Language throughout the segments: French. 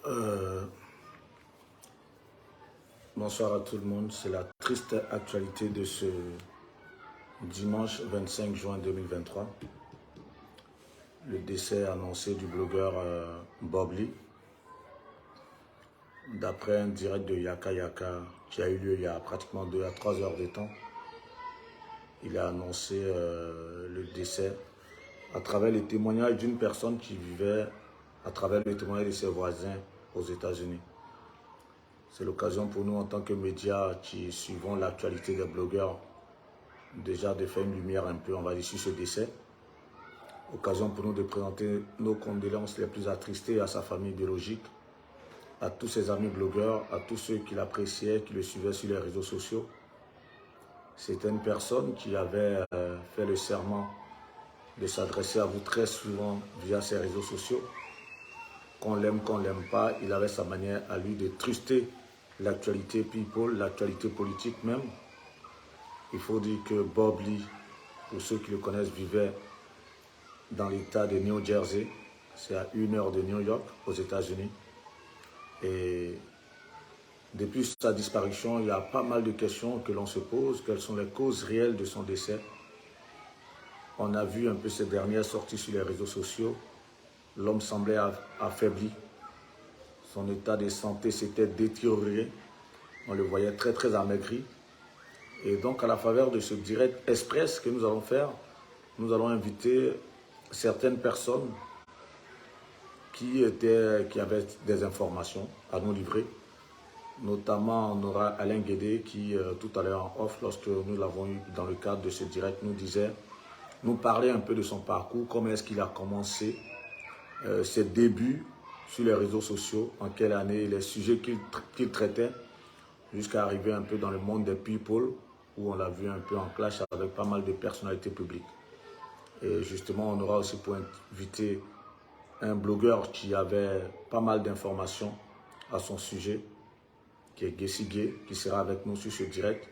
Euh, Bonsoir à tout le monde. C'est la triste actualité de ce dimanche 25 juin 2023. Le décès annoncé du blogueur Bob Lee. D'après un direct de Yaka Yaka qui a eu lieu il y a pratiquement 2 à 3 heures de temps, il a annoncé le décès à travers les témoignages d'une personne qui vivait à travers les témoignages de ses voisins aux États-Unis. C'est l'occasion pour nous en tant que médias qui suivons l'actualité des blogueurs déjà de faire une lumière un peu, on va dire, sur ce décès. Occasion pour nous de présenter nos condoléances les plus attristés à sa famille biologique, à tous ses amis blogueurs, à tous ceux qui l'appréciaient, qui le suivaient sur les réseaux sociaux. C'était une personne qui avait fait le serment de s'adresser à vous très souvent via ses réseaux sociaux. Qu'on l'aime pas, il avait sa manière à lui de truster l'actualité people, l'actualité politique même. Il faut dire que Bob Lee, pour ceux qui le connaissent, vivait dans l'état de New Jersey. C'est à 1 heure de New York, aux États-Unis. Et depuis sa disparition, il y a pas mal de questions que l'on se pose. Quelles sont les causes réelles de son décès? On a vu un peu ces dernières sorties sur les réseaux sociaux. L'homme semblait affaibli. Son état de santé s'était détérioré. On le voyait très amaigri. Et donc, à la faveur de ce direct express que nous allons faire, nous allons inviter certaines personnes qui avaient des informations à nous livrer. Notamment, on aura Alain Guédé qui, tout à l'heure en off, lorsque nous l'avons eu dans le cadre de ce direct, nous parlait un peu de son parcours, comment est-ce qu'il a commencé, ses débuts sur les réseaux sociaux, en quelle année, les sujets qu'il traitait, jusqu'à arriver un peu dans le monde des people, où on l'a vu un peu en clash avec pas mal de personnalités publiques. Et justement, on aura aussi pour inviter un blogueur qui avait pas mal d'informations à son sujet, qui est Gessi Gay, qui sera avec nous sur ce direct.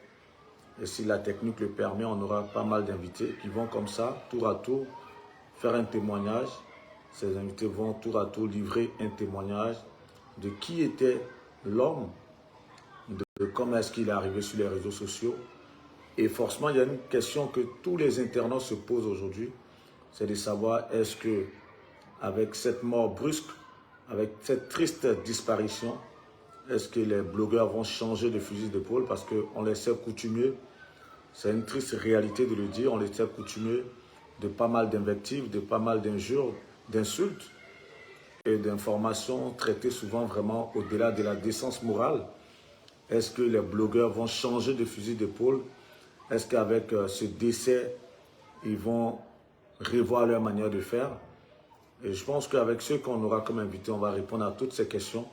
Et si la technique le permet, on aura pas mal d'invités qui vont comme ça, tour à tour, faire un témoignage. Ces invités vont tour à tour livrer un témoignage de qui était l'homme, de comment est-ce qu'il est arrivé sur les réseaux sociaux. Et forcément, il y a une question que tous les internautes se posent aujourd'hui, c'est de savoir est-ce que, avec cette mort brusque, avec cette triste disparition, est-ce que les blogueurs vont changer de fusil d'épaule? Parce qu'on les sait coutumiers, c'est une triste réalité de le dire, on les sait coutumiers de pas mal d'invectives, de pas mal d'injures, d'insultes et d'informations traitées souvent vraiment au-delà de la décence morale. Est-ce que les blogueurs vont changer de fusil d'épaule? Est-ce qu'avec ce décès, ils vont revoir leur manière de faire? Et je pense qu'avec ceux qu'on aura comme invités, on va répondre à toutes ces questions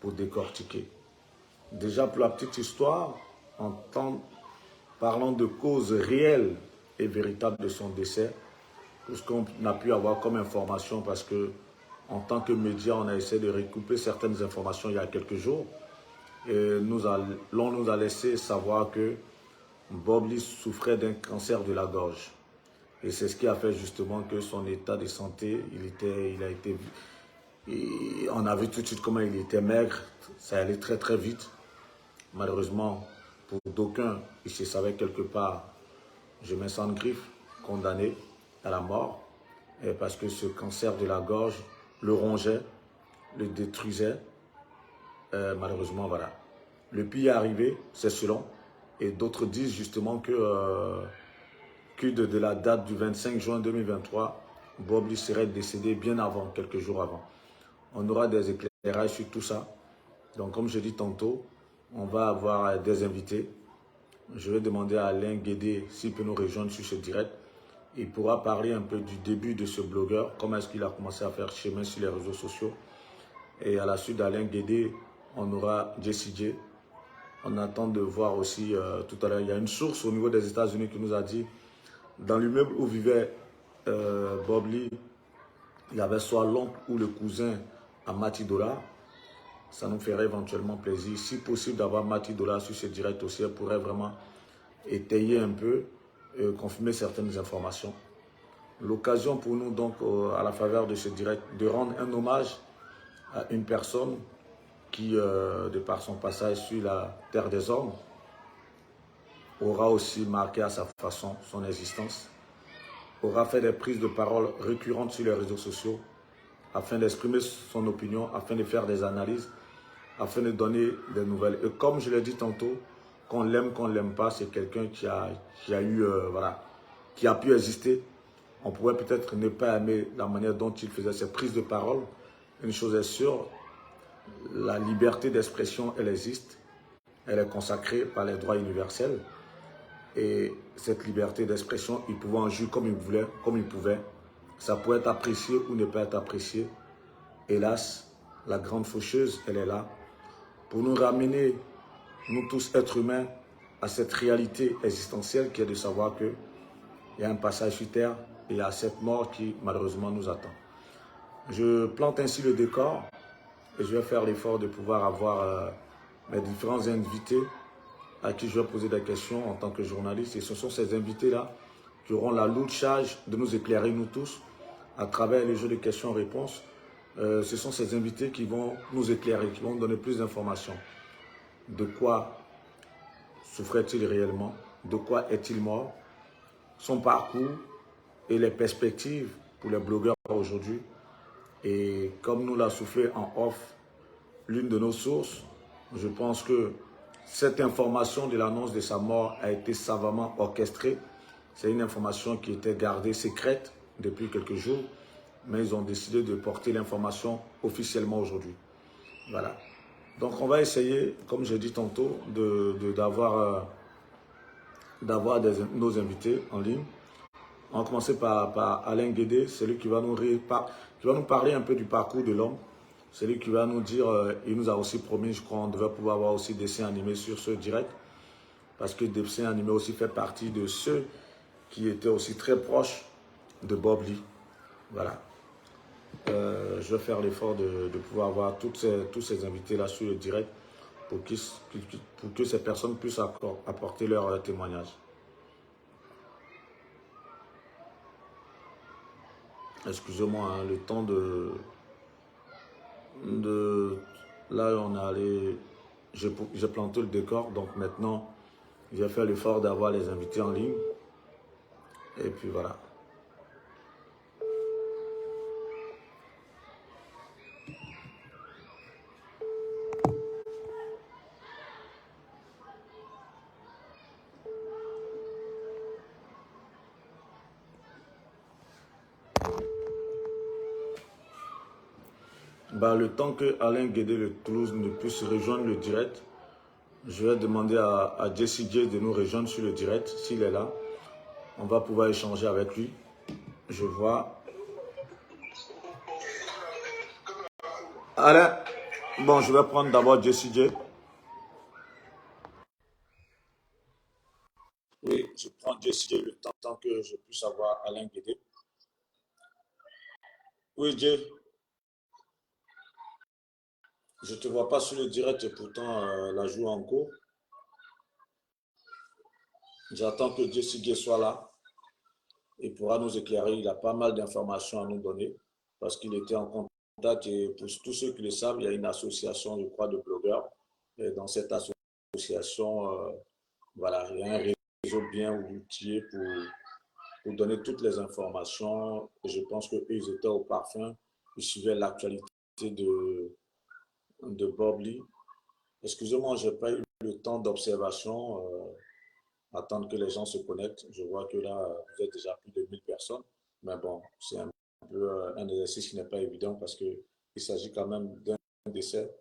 pour décortiquer. Déjà pour la petite histoire, parlant de causes réelles et véritables de son décès, tout ce qu'on a pu avoir comme information, parce que en tant que média, on a essayé de recouper certaines informations il y a quelques jours, et l'on nous a laissé savoir que Bob Lee souffrait d'un cancer de la gorge. Et c'est ce qui a fait justement que son état de santé, on a vu tout de suite comment il était maigre, ça allait très vite. Malheureusement, pour d'aucuns, il se savait quelque part, je mets ça en griffe, condamné à la mort, parce que ce cancer de la gorge le rongeait, le détruisait. Malheureusement, voilà. Le pire est arrivé, c'est selon. Et d'autres disent justement que de la date du 25 juin 2023, Bob Lee serait décédé bien avant, quelques jours avant. On aura des éclairages sur tout ça. Donc, comme je dis tantôt, on va avoir des invités. Je vais demander à Alain Guédé s'il peut nous rejoindre sur ce direct. Il pourra parler un peu du début de ce blogueur, comment est-ce qu'il a commencé à faire chemin sur les réseaux sociaux. Et à la suite d'Alain Guédé, on aura Gessi Gay. On attend de voir aussi, tout à l'heure, il y a une source au niveau des États-Unis qui nous a dit, dans l'immeuble où vivait Bob Lee, il y avait soit l'oncle ou le cousin à Mati Dollar. Ça nous ferait éventuellement plaisir. Si possible d'avoir Mati Dollar sur ce direct aussi, elle pourrait vraiment étayer un peu, confirmer certaines informations. L'occasion pour nous donc, à la faveur de ce direct, de rendre un hommage à une personne qui, de par son passage sur la terre des hommes, aura aussi marqué à sa façon son existence, aura fait des prises de parole récurrentes sur les réseaux sociaux afin d'exprimer son opinion, afin de faire des analyses, afin de donner des nouvelles. Et comme je l'ai dit tantôt, qu'on l'aime pas, c'est quelqu'un qui a eu, voilà, qui a pu exister. On pourrait peut-être ne pas aimer la manière dont il faisait ses prises de parole. Une chose est sûre, la liberté d'expression, elle existe. Elle est consacrée par les droits universels. Et cette liberté d'expression, il pouvait en jouir comme il voulait, comme il pouvait. Ça peut être apprécié ou ne pas être apprécié. Hélas, la grande faucheuse, elle est là pour nous ramener, nous tous êtres humains, à cette réalité existentielle qui est de savoir qu'il y a un passage sur terre et il y a cette mort qui malheureusement nous attend. Je plante ainsi le décor et je vais faire l'effort de pouvoir avoir mes différents invités à qui je vais poser des questions en tant que journaliste. Et ce sont ces invités-là qui auront la lourde charge de nous éclairer, nous tous, à travers les jeux de questions-réponses. Ce sont ces invités qui vont nous éclairer, qui vont nous donner plus d'informations. De quoi souffrait-il réellement? De quoi est-il mort? Son parcours et les perspectives pour les blogueurs aujourd'hui. Et comme nous l'a soufflé en off, l'une de nos sources, je pense que cette information de l'annonce de sa mort a été savamment orchestrée. C'est une information qui était gardée secrète depuis quelques jours, mais ils ont décidé de porter l'information officiellement aujourd'hui. Voilà. Donc on va essayer, comme j'ai dit tantôt, d'avoir nos invités en ligne. On va commencer par Alain Guédé, celui qui va nous parler un peu du parcours de l'homme. Celui qui va nous dire, il nous a aussi promis, je crois, on devait pouvoir avoir aussi des dessins animés sur ce direct. Parce que des dessins animés aussi fait partie de ceux qui étaient aussi très proches de Bob Lee. Voilà. Je vais faire l'effort de pouvoir avoir tous ces invités-là sur le direct pour que ces personnes puissent apporter leur témoignage. Excusez-moi, hein, le temps là, on est allé. J'ai planté le décor, donc maintenant, je vais faire l'effort d'avoir les invités en ligne. Et puis voilà. Le temps que Alain Guédé de Toulouse ne puisse rejoindre le direct, je vais demander à Jesse J de nous rejoindre sur le direct. S'il est là, on va pouvoir échanger avec lui. Je vois. Alain, bon, je vais prendre d'abord Jesse J. Oui, je prends Jesse J le temps que je puisse avoir Alain Guédé. Oui, Jay, je ne te vois pas sur le direct et pourtant la joue en cours. J'attends que Jesse J soit là. Il pourra nous éclairer. Il a pas mal d'informations à nous donner parce qu'il était en contact. Et pour tous ceux qui le savent, il y a une association, je crois, de blogueurs. Et dans cette association, voilà, il y a un réseau bien outillé pour donner toutes les informations. Et je pense qu'eux, ils étaient au parfum. Ils suivaient l'actualité de Bob Lee. Excusez-moi, je n'ai pas eu le temps d'observation. Attendre que les gens se connectent. Je vois que là, vous êtes déjà plus de 1000 personnes. Mais bon, c'est un peu un exercice qui n'est pas évident parce qu'il s'agit quand même d'un décès.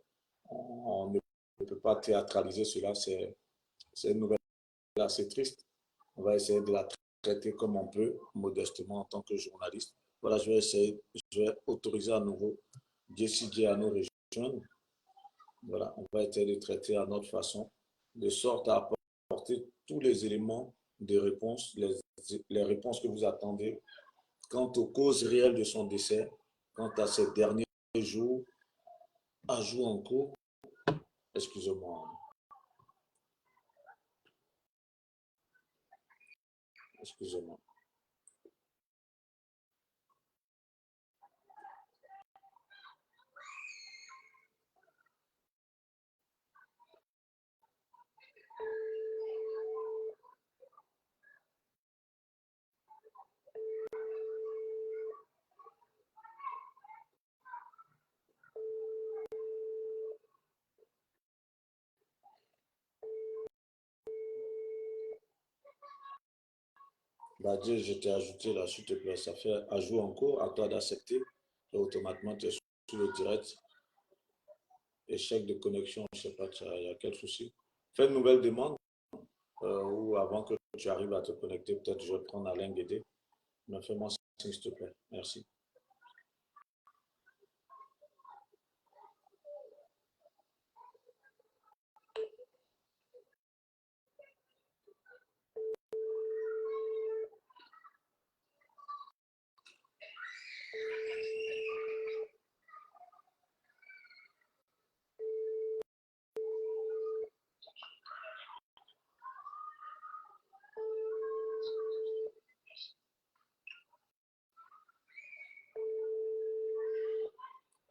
On ne peut pas théâtraliser cela. C'est une nouvelle assez triste. On va essayer de la traiter comme on peut, modestement en tant que journaliste. Voilà, je vais autoriser à nouveau Jessie J à nous rejoindre. Voilà, on va essayer de traiter à notre façon, de sorte à apporter tous les éléments de réponse, les réponses que vous attendez quant aux causes réelles de son décès, quant à ces derniers jours, à jour en cours. Excusez-moi. Excusez-moi. Bah, Dieu, je t'ai ajouté là, s'il te plaît. Ça fait ajout en cours, à toi d'accepter. Et automatiquement, tu es sur le direct. Échec de connexion, je ne sais pas, il y a quel souci. Fais une nouvelle demande ou avant que tu arrives à te connecter, peut-être je vais prendre Alain Guédé. Mais fais-moi signe, s'il te plaît. Merci.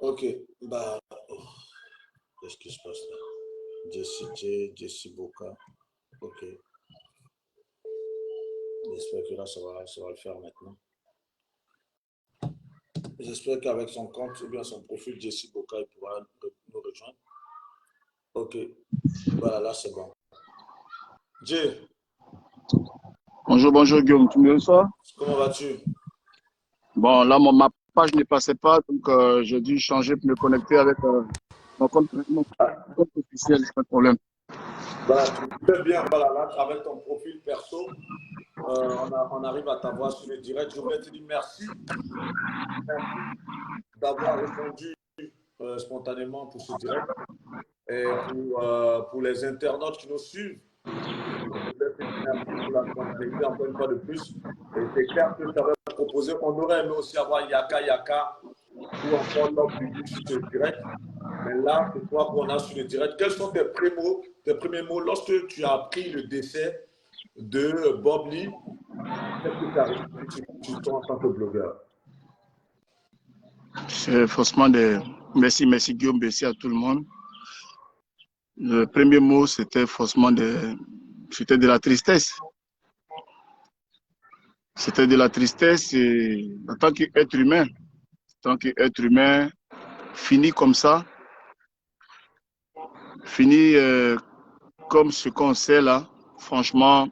Ok, bah, oh, qu'est-ce qui se passe là? Jessie J, Jessie Boca. Ok, j'espère que là, ça va le faire maintenant. J'espère qu'avec son compte ou bien son profil Jessie Boca, il pourra nous rejoindre. Ok, voilà, là, c'est bon. Jay, Bonjour, bonjour Guillaume, tu me reçois? comment vas-tu? Bon, là, ma page ne passait pas, donc j'ai dû changer pour me connecter avec mon compte officiel, pas de problème. Voilà, tu fais bien, voilà, là, avec ton profil perso, on arrive à t'avoir sur le direct. Je voulais te dire merci, merci d'avoir répondu spontanément pour ce direct et pour les internautes qui nous suivent. Je voulais te dire merci pour la spontanéité encore une fois de plus. Et c'est clair que tu avais proposé, on aurait aimé aussi avoir Yaka Yaka ou encore Love Bibi sur ce direct. Mais là, c'est toi qu'on a sur le direct. Quels sont tes premiers mots lorsque tu as appris le décès de Bob Lee? Qu'est-ce que tu as ressenti sur toi en tant que blogueur? C'est forcément merci, merci Guillaume, merci à tout le monde. Le premier mot, c'était forcément c'était de la tristesse. C'était de la tristesse et en tant qu'être humain, fini comme ça, fini comme ce qu'on sait là, franchement,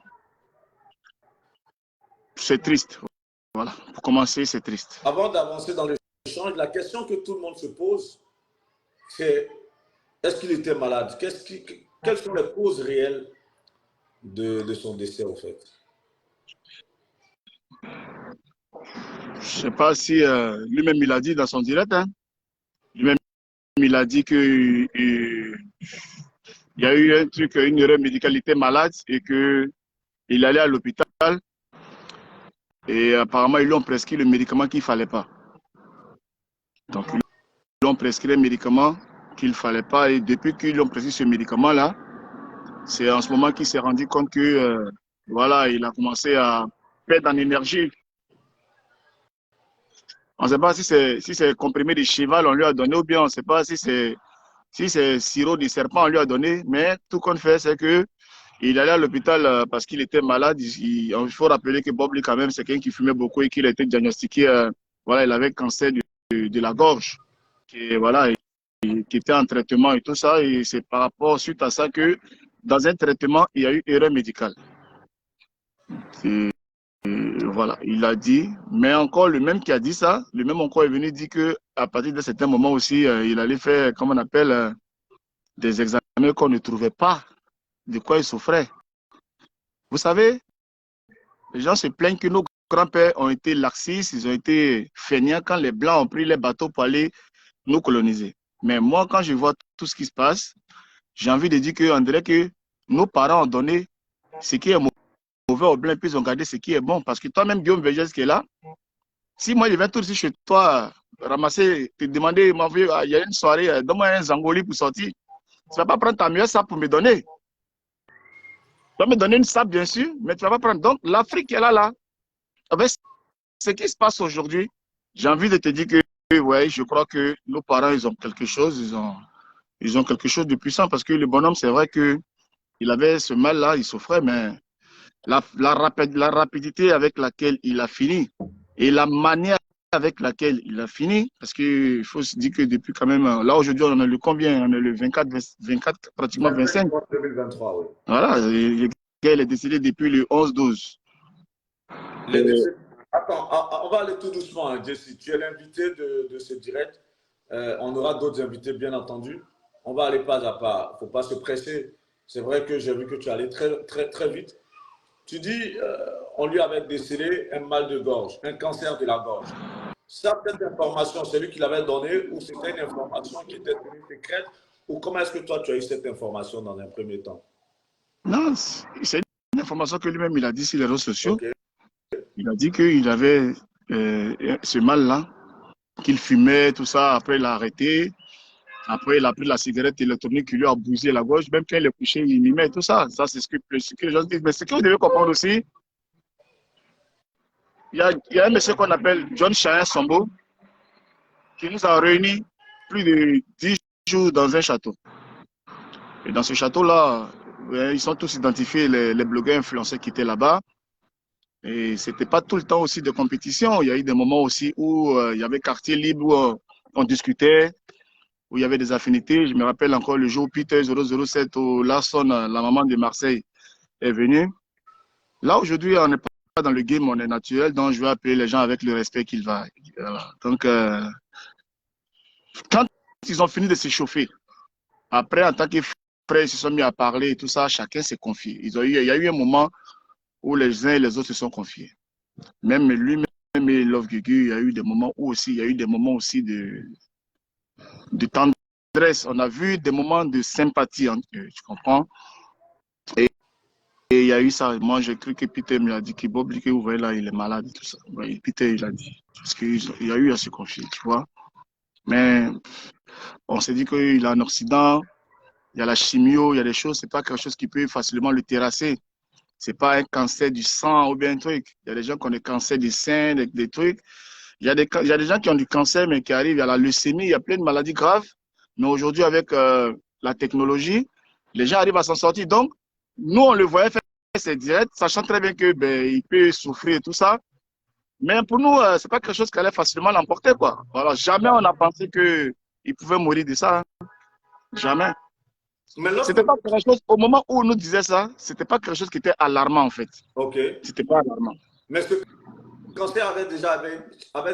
c'est triste. Voilà, pour commencer, c'est triste. Avant d'avancer dans l'échange, la question que tout le monde se pose, c'est est-ce qu'il était malade? Quelles sont les causes réelles de son décès, en fait? Je ne sais pas si lui-même il a dit dans son direct, hein, lui-même il a dit que il y a eu un truc, une erreur médicale, il était malade et que il allait à l'hôpital et apparemment ils lui ont prescrit le médicament qu'il ne fallait pas. Donc ils lui ont prescrit un médicament qu'il ne fallait pas et depuis qu'ils lui ont prescrit ce médicament-là, c'est en ce moment qu'il s'est rendu compte que voilà, il a commencé à perdre en énergie. On ne sait pas si c'est comprimé de cheval on lui a donné ou bien on ne sait pas si c'est sirop de serpent on lui a donné, mais tout qu'on fait, c'est que il allait à l'hôpital parce qu'il était malade. Il faut rappeler que Bob Lee, quand même, c'est quelqu'un qui fumait beaucoup et qu'il a été diagnostiqué, voilà, il avait cancer de la gorge, voilà, qui était en traitement et tout ça. Et c'est par rapport, suite à ça, que dans un traitement, il y a eu erreur médicale. Voilà, il a dit, mais encore le même qui a dit ça, le même encore est venu dire qu'à partir de certain moment aussi, il allait faire, comme on appelle, des examens qu'on ne trouvait pas de quoi il souffrait. Vous savez, les gens se plaignent que nos grands-pères ont été laxistes, ils ont été feignants quand les Blancs ont pris les bateaux pour aller nous coloniser. Mais moi, quand je vois tout ce qui se passe, j'ai envie de dire qu'on dirait que nos parents ont donné ce qui est mauvais aux Blancs, puis ils ont gardé ce qui est bon. Parce que toi-même, Guillaume Vergès qui est là, si moi je viens tout de suite chez toi, ramasser, te demander, m'envoyer, il y a une soirée, donne-moi un zangoli pour sortir, tu ne vas pas prendre ta meilleure sape pour me donner. Tu vas me donner une sape, bien sûr, mais tu ne vas pas prendre. Donc, l'Afrique est là. Avec ce qui se passe aujourd'hui, j'ai envie de te dire que ouais, je crois que nos parents, ils ont quelque chose, ils ont quelque chose de puissant parce que le bonhomme, c'est vrai qu'il avait ce mal-là, il souffrait, mais la rapidité avec laquelle il a fini et la manière avec laquelle il a fini, parce qu'il faut se dire que depuis quand même, là aujourd'hui, on a le combien? On est le 24 pratiquement 25. 2023, oui. Voilà, le gars, il est décédé depuis le 11-12. Les décès. Attends, on va aller tout doucement, hein, Jesse. Tu es l'invité de ce direct. On aura d'autres invités, bien entendu. On va aller pas à pas. Il ne faut pas se presser. C'est vrai que j'ai vu que tu allais très, très, très vite. Tu dis, on lui avait décelé un mal de gorge, un cancer de la gorge. Ça, cette information, c'est lui qui l'avait donnée ou c'était une information qui était tenue secrète ou comment est-ce que toi, tu as eu cette information dans un premier temps? Non, c'est une information que lui-même il a dit sur les réseaux sociaux. Okay. Il a dit qu'il avait ce mal-là, qu'il fumait, tout ça. Après, il a arrêté. Après, il a pris la cigarette électronique qui lui a bousillé la gorge. Même quand il est couché, il y met tout ça. Ça, c'est ce que les gens disent. Mais ce que vous devez comprendre aussi, il y a un monsieur qu'on appelle John Chaya Sombo qui nous a réunis plus de 10 jours dans un château. Et dans ce château-là, ils sont tous identifiés, les blogueurs influenceurs qui étaient là-bas. Et ce n'était pas tout le temps aussi de compétition. Il y a eu des moments aussi où il y avait quartier libre, où on discutait, où il y avait des affinités. Je me rappelle encore le jour où Peter 007, où Larson, la maman de Marseille, est venue. Là, aujourd'hui, on n'est pas dans le game, on est naturel, donc je vais appeler les gens avec le respect qu'ils va. Donc, quand ils ont fini de s'échauffer, après, en tant que frères, ils se sont mis à parler et tout ça, chacun s'est confié. Il y a eu un moment où les uns et les autres se sont confiés. Même lui-même et Love Gugu, il y a eu des moments où aussi, il y a eu des moments aussi de tendresse. On a vu des moments de sympathie entre eux, tu comprends? Et il y a eu ça. Moi, j'ai cru que Peter me l'a dit, que Bob, que vous voyez là, il est malade et tout ça. Oui, Peter, il a dit. Parce qu'il y a eu à se confier, tu vois. Mais on s'est dit qu'il a un Occident, il y a la chimio, il y a des choses, c'est pas quelque chose qui peut facilement le terrasser. C'est pas un cancer du sang ou bien un truc. Il y a des gens qui ont des cancers du sein, des trucs. Il y a des gens qui ont du cancer, mais qui arrivent à la leucémie, il y a plein de maladies graves. Mais aujourd'hui, avec la technologie, les gens arrivent à s'en sortir. Donc, nous, on le voyait faire ses directs, sachant très bien que il peut souffrir et tout ça. Mais pour nous, c'est pas quelque chose qui allait facilement l'emporter, quoi. Voilà, jamais on a pensé qu'il pouvait mourir de ça. Hein. Jamais. C'était pas quelque chose, au moment où on nous disait ça, c'était pas quelque chose qui était alarmant, en fait. Ok. C'était pas alarmant. Mais ce cancer avait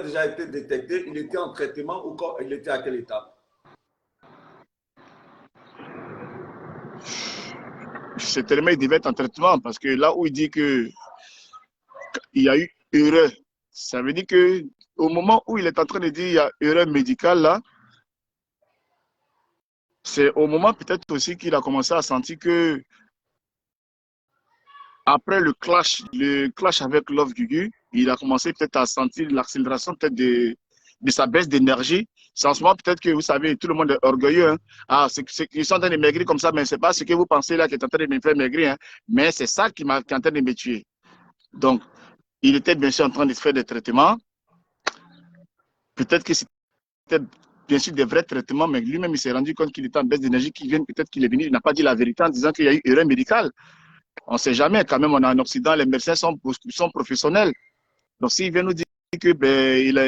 déjà été détecté, il était en traitement ou il était à quel état? Certainement, il devait être en traitement parce que là où il dit qu'il y a eu erreur, ça veut dire qu'au moment où il est en train de dire qu'il y a erreur médicale là, c'est au moment peut-être aussi qu'il a commencé à sentir que après le clash avec Love Gugu, il a commencé peut-être à sentir l'accélération peut-être de sa baisse d'énergie. C'est en ce moment peut-être que vous savez, tout le monde est orgueilleux. Hein. Ah, ils sont en train de maigrir comme ça, mais ce n'est pas ce que vous pensez là qui est en train de me faire maigrir. Hein. Mais c'est ça qui est en train de me tuer. Donc, il était bien sûr en train de faire des traitements. Peut-être que c'était bien sûr des vrais traitements, mais lui-même il s'est rendu compte qu'il était en baisse d'énergie, peut-être qu'il est venu, il n'a pas dit la vérité en disant qu'il y a eu erreur médicale. On ne sait jamais, quand même, on est en Occident, les médecins sont professionnels. Donc, s'il vient nous dire que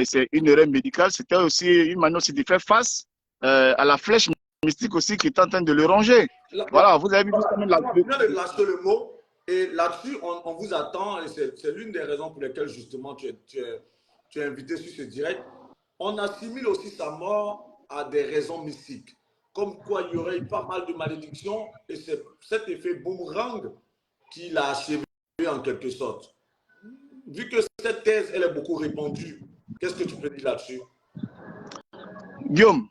c'est une erreur médicale, c'était aussi une manière aussi de faire face à la flèche mystique aussi qui est en train de le ronger. Voilà, vous avez vu justement là. Je viens de lâcher le mot. Et là-dessus, on vous attend. Et c'est l'une des raisons pour lesquelles, justement, tu es invité sur ce direct. On assimile aussi sa mort à des raisons mystiques. Comme quoi, il y aurait eu pas mal de malédictions. Et c'est cet effet boomerang qui l'a achevé en quelque sorte. Vu que cette thèse, elle est beaucoup répandue, qu'est-ce que tu peux dire là-dessus? Guillaume,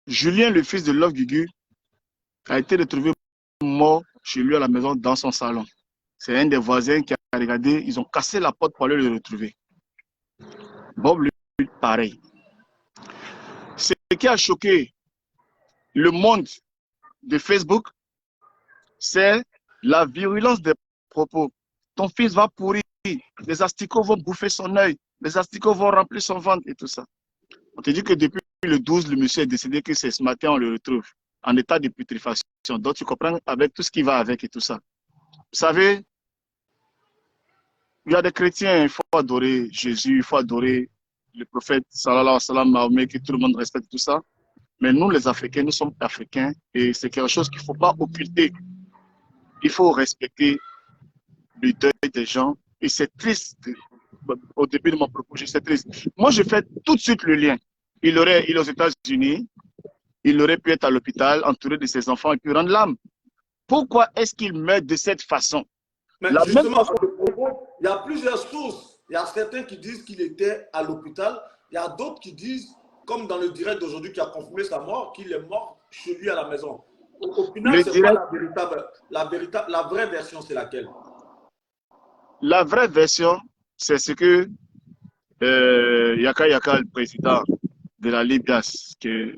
Julien, le fils de Love Gugu, a été retrouvé mort chez lui à la maison dans son salon. C'est un des voisins qui a regardé, ils ont cassé la porte pour aller le retrouver. Bob, lui, pareil. Ce qui a choqué le monde de Facebook, c'est la virulence des propos. Ton fils va pourrir, les asticots vont bouffer son œil, les asticots vont remplir son ventre et tout ça. On te dit que depuis le 12, le monsieur est décédé, que c'est ce matin, on le retrouve en état de putréfaction. Donc, tu comprends avec tout ce qui va avec et tout ça. Vous savez, il y a des chrétiens, il faut adorer Jésus, il faut adorer le prophète, sallallahu alayhi wa sallam, Mahomet, que tout le monde respecte tout ça. Mais nous, les Africains, nous sommes Africains et c'est quelque chose qu'il ne faut pas occulter. Il faut respecter le deuil des gens, Et c'est triste. Au début de mon propos, c'est triste. Moi, je fais tout de suite le lien. Il est aux États-Unis, il aurait pu être à l'hôpital, entouré de ses enfants et puis rendre l'âme. Pourquoi est-ce qu'il meurt de cette façon? Mais La même justement, façon. il y a plusieurs sources. Il y a certains qui disent qu'il était à l'hôpital. Il y a d'autres qui disent, comme dans le direct d'aujourd'hui qui a confirmé sa mort, qu'il est mort chez lui à la maison. Au final, Le c'est quoi direct, la vraie version, c'est laquelle? la vraie version, c'est ce que Yaka Yaka, le président de la Libias, qui est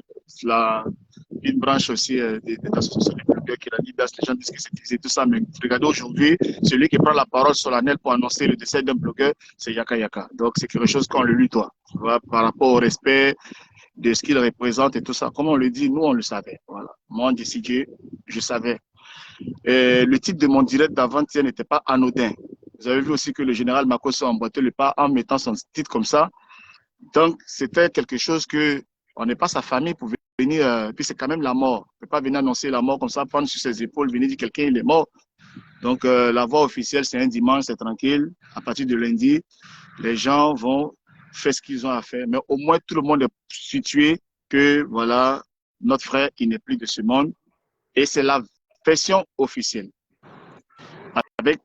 une branche aussi de l'association des blogueurs qui est la Libias, les gens disent que c'est utilisé tout ça, mais regardez aujourd'hui, celui qui prend la parole solennelle pour annoncer le décès d'un blogueur, c'est Yaka Yaka. Donc c'est quelque chose qu'on le lui doit, tu vois, par rapport au respect de ce qu'il représente et tout ça. Comme on le dit, nous on le savait. Voilà. Moi, décidé, je savais. Et le titre de mon direct d'avant-hier n'était pas anodin. Vous avez vu aussi que le général Makosso a emboîté le pas en mettant son titre comme ça. Donc, c'était quelque chose que on n'est pas sa famille pour venir, puis c'est quand même la mort. On ne peut pas venir annoncer la mort comme ça, prendre sur ses épaules, venir dire quelqu'un il est mort. Donc, la voix officielle, c'est un dimanche, c'est tranquille. À partir de lundi, les gens vont faire ce qu'ils ont à faire. Mais au moins, tout le monde est situé que, voilà, notre frère, il n'est plus de ce monde. Et c'est la version officielle. Avec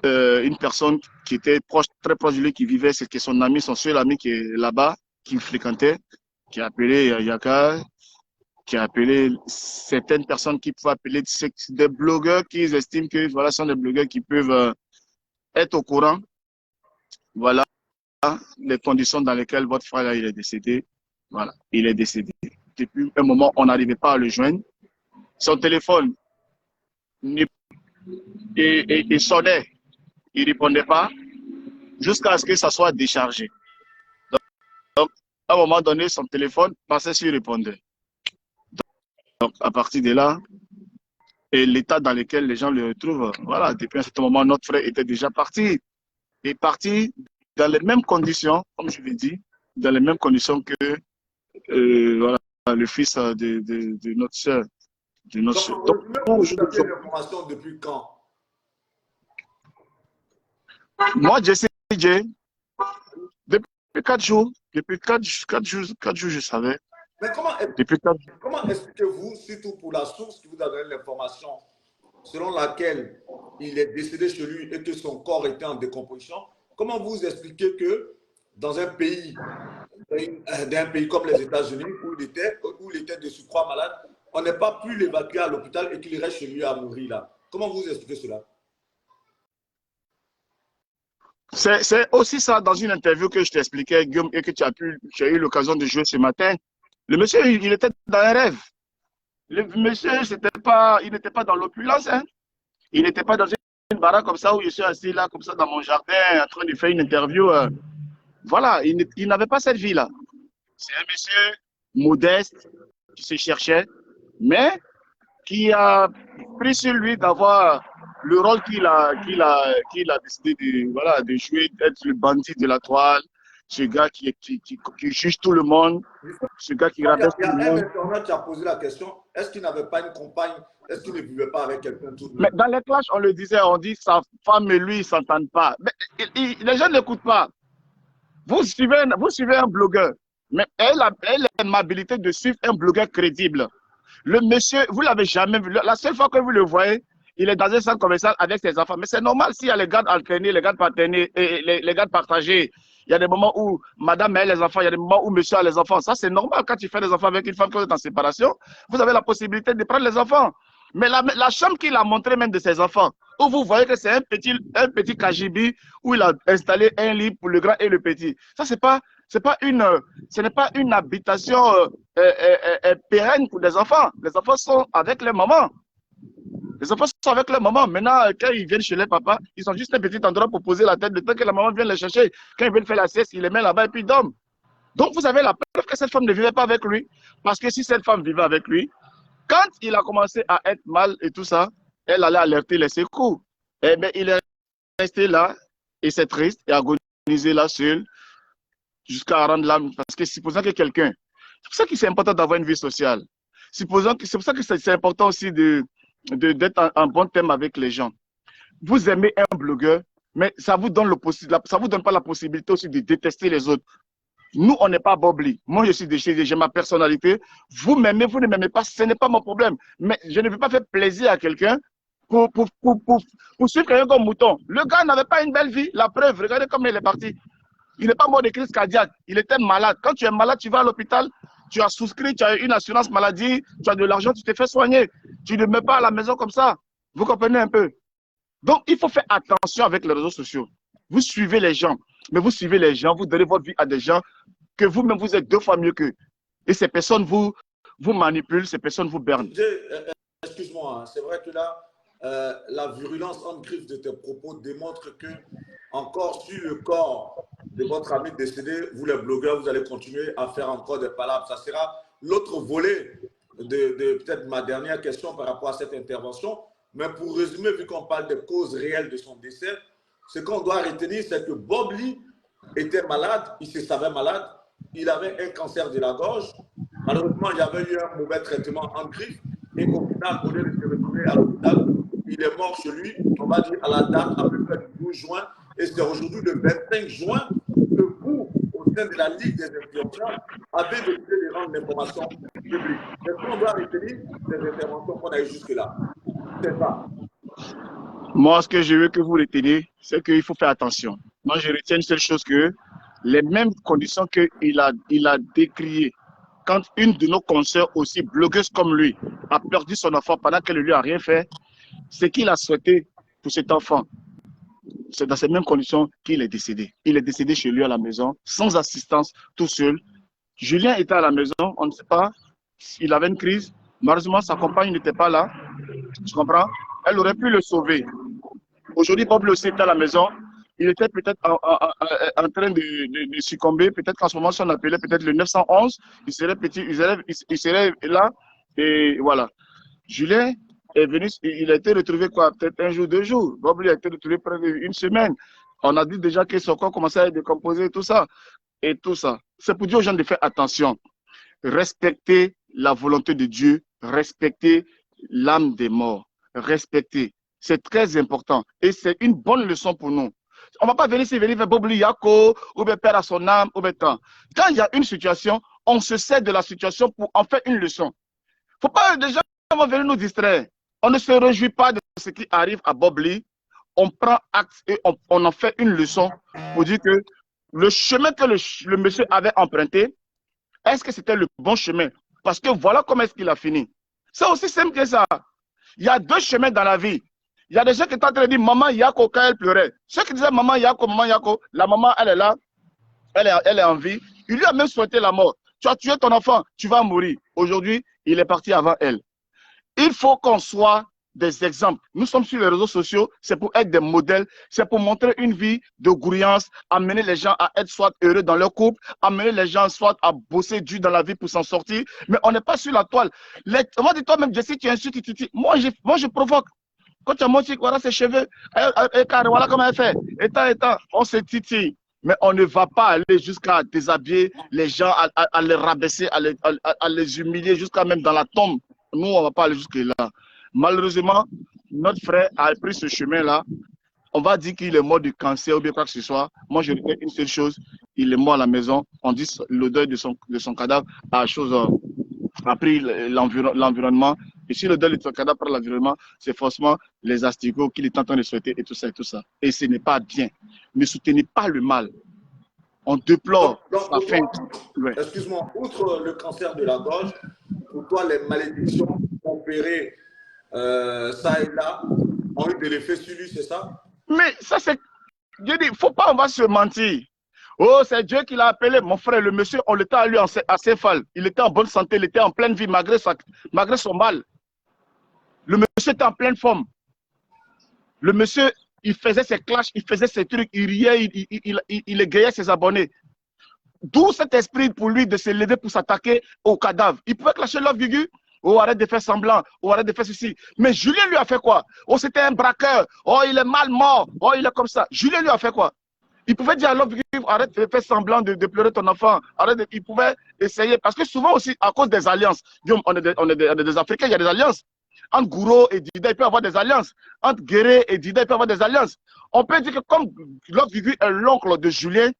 une personne qui était proche, très proche de lui, qui vivait, c'est que son ami, son seul ami qui est là-bas, qui le fréquentait, qui a appelé Yaka, qui a appelé certaines personnes qui peuvent appeler des blogueurs qui estiment que voilà, sont des blogueurs qui peuvent être au courant. Voilà les conditions dans lesquelles votre frère là, il est décédé. Voilà, il est décédé. Depuis un moment, on n'arrivait pas à le joindre. Son téléphone il sonnait, il ne répondait pas jusqu'à ce que ça soit déchargé. Donc, à un moment donné, son téléphone passait s'il répondait. Donc, à partir de là, et l'état dans lequel les gens le retrouvent, voilà, depuis un certain moment, notre frère était déjà parti. Et parti dans les mêmes conditions, comme je l'ai dit, dans les mêmes conditions que voilà, le fils de notre soeur. Donc, vous avez l'information depuis quand? Moi, Jesse J, depuis 4 jours, depuis 4 jours, je savais. Mais comment expliquez-vous, surtout pour la source qui vous a donné l'information, selon laquelle il est décédé chez lui et que son corps était en décomposition, comment vous expliquez que dans un pays comme les États-Unis, où il était de surcroît malade, on n'ait pas pu l'évacuer à l'hôpital et qu'il reste chez lui à mourir là? Comment vous expliquez cela? C'est aussi ça dans une interview que je t'expliquais, Guillaume, et que tu as eu l'occasion de jouer ce matin. Le monsieur, il était dans un rêve. Le monsieur, il n'était pas dans l'opulence. Hein. Il n'était pas dans une baraque comme ça où je suis assis là, comme ça, dans mon jardin, en train de faire une interview. Voilà, il n'avait pas cette vie-là. C'est un monsieur modeste qui se cherchait, mais qui a pris sur lui d'avoir le rôle qu'il a décidé de jouer, d'être le bandit de la toile, ce gars qui juge tout le monde, ce gars qui rabaisse tout le monde. Il y a un internaute qui a posé la question, est-ce qu'il n'avait pas une compagne, est-ce qu'il ne vivait pas avec quelqu'un tout de même? Mais dans les clashs, on le disait, on dit sa femme et lui, ils ne s'entendent pas. Mais les gens n'écoutent pas. Vous suivez un blogueur, mais elle a l'amabilité de suivre un blogueur crédible. Le monsieur, vous ne l'avez jamais vu. La seule fois que vous le voyez, il est dans un centre commercial avec ses enfants. Mais c'est normal s'il y a les gardes alternés, les gardes partagés, les gardes partagés. Il y a des moments où madame a les enfants, il y a des moments où monsieur a les enfants. Ça, c'est normal quand tu fais des enfants avec une femme qui est en séparation. Vous avez la possibilité de prendre les enfants. Mais la chambre qu'il a montré même de ses enfants, où vous voyez que c'est un petit KGB où il a installé un lit pour le grand et le petit. Ça, ce n'est pas une habitation pérenne pour des enfants. Les enfants sont avec les mamans. Les enfants sont avec leur maman. Maintenant, quand ils viennent chez les papas, ils ont juste un petit endroit pour poser la tête. Le temps que la maman vient les chercher, quand ils viennent faire la sieste, ils les mettent là-bas et puis ils dorment. Donc, vous avez la preuve que cette femme ne vivait pas avec lui. Parce que si cette femme vivait avec lui, quand il a commencé à être mal et tout ça, elle allait alerter les secours. Eh bien, il est resté là, et c'est triste, et agonisé là seul, jusqu'à rendre l'âme. Parce que supposons que quelqu'un, c'est pour ça que c'est important d'avoir une vie sociale. C'est pour ça que c'est important aussi d'être en bon thème avec les gens. Vous aimez un blogueur, Mais ça vous donne ça vous donne pas la possibilité aussi de détester les autres. Nous, on n'est pas Bob Lee. Moi, je suis décédé, j'ai ma personnalité. Vous m'aimez, vous ne m'aimez pas, ce n'est pas mon problème. Mais je ne veux pas faire plaisir à quelqu'un pour suivre quelqu'un comme mouton. Le gars n'avait pas une belle vie. La preuve, regardez comment il est parti. Il n'est pas mort de crise cardiaque. Il était malade. Quand tu es malade, tu vas à l'hôpital, tu as souscrit, tu as une assurance maladie, tu as de l'argent, tu te fais soigner. Tu ne mets pas à la maison comme ça. Vous comprenez un peu? Donc, il faut faire attention avec les réseaux sociaux. Vous suivez les gens, mais vous suivez les gens, vous donnez votre vie à des gens que vous-même, vous êtes 2 fois mieux qu'eux. Et ces personnes vous manipulent, ces personnes vous bernent. Excuse-moi, hein, c'est vrai que là, la virulence en griffe de tes propos démontre que, encore sur le corps de votre ami décédé, vous les blogueurs, vous allez continuer à faire encore des palabres. Ça sera l'autre volet de peut-être ma dernière question par rapport à cette intervention. Mais pour résumer, vu qu'on parle des causes réelles de son décès, ce qu'on doit retenir, c'est que Bob Lee était malade, il se savait malade, il avait un cancer de la gorge. Malheureusement, il y avait eu un mauvais traitement en griffe. Et au final, au lieu de se retrouver à l'hôpital, il est mort chez lui, on va dire à la date à peu près du 12 juin. Et c'est aujourd'hui le 25 juin que vous, au sein de la Ligue des influenceurs, avez décidé de rendre l'information publique. C'est ce qu'on doit retenir des interventions qu'on a eues jusque-là. C'est ça. Moi, ce que je veux que vous reteniez, c'est qu'il faut faire attention. Moi, je retiens une seule chose, que les mêmes conditions qu'il a décriées, quand une de nos consoeurs aussi blogueuses comme lui a perdu son enfant pendant qu'elle ne lui a rien fait, ce qu'il a souhaité pour cet enfant, c'est dans ces mêmes conditions qu'il est décédé. Il est décédé chez lui à la maison, sans assistance, tout seul. Julien était à la maison, on ne sait pas, il avait une crise. Malheureusement, sa compagne n'était pas là. Tu comprends? Elle aurait pu le sauver. Aujourd'hui, Bob aussi était à la maison. Il était peut-être en train de succomber. Peut-être qu'en ce moment, si on appelait peut-être le 911, il serait là. Et voilà. Julien est venu, il a été retrouvé quoi? Peut-être 1 jour, 2 jours. Bob lui a été retrouvé près d'1 semaine. On a dit déjà que son corps commençait à être décomposé et tout ça. Et tout ça. C'est pour dire aux gens de faire attention. Respecter la volonté de Dieu. Respecter l'âme des morts. Respecter. C'est très important. Et c'est une bonne leçon pour nous. On ne va pas venir faire Bobli Yako, ou bien perdre à son âme, ou bien tant. Quand il y a une situation, on se sert de la situation pour en faire une leçon. Il ne faut pas, des gens vont venir nous distraire. On ne se réjouit pas de ce qui arrive à Bobli. On prend acte et on en fait une leçon pour dire que le chemin que le monsieur avait emprunté, est-ce que c'était le bon chemin? Parce que voilà comment est-ce qu'il a fini. C'est aussi simple que ça. Il y a 2 chemins dans la vie. Il y a des gens qui sont en train de dire Maman Yako quand elle pleurait. Ceux qui disaient Maman Yako, la maman, elle est là, elle est en vie. Il lui a même souhaité la mort. Tu as tué ton enfant, tu vas mourir. Aujourd'hui, il est parti avant elle. Il faut qu'on soit des exemples. Nous sommes sur les réseaux sociaux, c'est pour être des modèles, c'est pour montrer une vie de grouillance, amener les gens à être soit heureux dans leur couple, amener les gens soit à bosser dur dans la vie pour s'en sortir. Mais on n'est pas sur la toile. Moi, dis toi-même, Jessie, tu insultes, moi, je provoque. Quand tu as montré, voilà ses cheveux, voilà comment elle fait. Étant, on se titille. Mais on ne va pas aller jusqu'à déshabiller les gens, à les rabaisser, à les humilier, jusqu'à même dans la tombe. Nous, on ne va pas aller jusque-là. Malheureusement, notre frère a pris ce chemin-là. On va dire qu'il est mort du cancer ou bien quoi que ce soit. Moi, je retiens une seule chose. Il est mort à la maison. On dit l'odeur de son cadavre a pris l'environnement. Et si l'odeur de son cadavre prend l'environnement, c'est forcément les asticots qu'il est en train de souhaiter et tout ça et tout ça. Et ce n'est pas bien. Ne soutenez pas le mal. On déplore la fin. Ouais. Excuse-moi, outre le cancer de la gorge, pour toi, les malédictions opérées ça et là ont eu de l'effet sur lui, c'est ça? Mais ça, c'est. Je dis, faut pas, on va se mentir. Oh, c'est Dieu qui l'a appelé. Mon frère, le monsieur, on l'était à lui à Céphale. Il était en bonne santé, il était en pleine vie malgré son mal. Le monsieur était en pleine forme. Le monsieur, il faisait ses clashs, il faisait ses trucs, il riait, il égayait ses abonnés. D'où cet esprit pour lui de se lever pour s'attaquer au cadavre. Il pouvait clasher leur figure. Oh, arrête de faire semblant. Oh, arrête de faire ceci. Mais Julien lui a fait quoi? Oh, c'était un braqueur. Oh, il est mal mort. Oh, il est comme ça. Julien lui a fait quoi? Il pouvait dire à l'homme, arrête de faire semblant de pleurer ton enfant. Il pouvait essayer. Parce que souvent aussi, à cause des alliances, on est des Africains, il y a des alliances. Entre Gouraud et Dida, il peut y avoir des alliances. Entre Guéré et Dida, il peut y avoir des alliances. On peut dire que comme Love Guigui est l'oncle de Julien,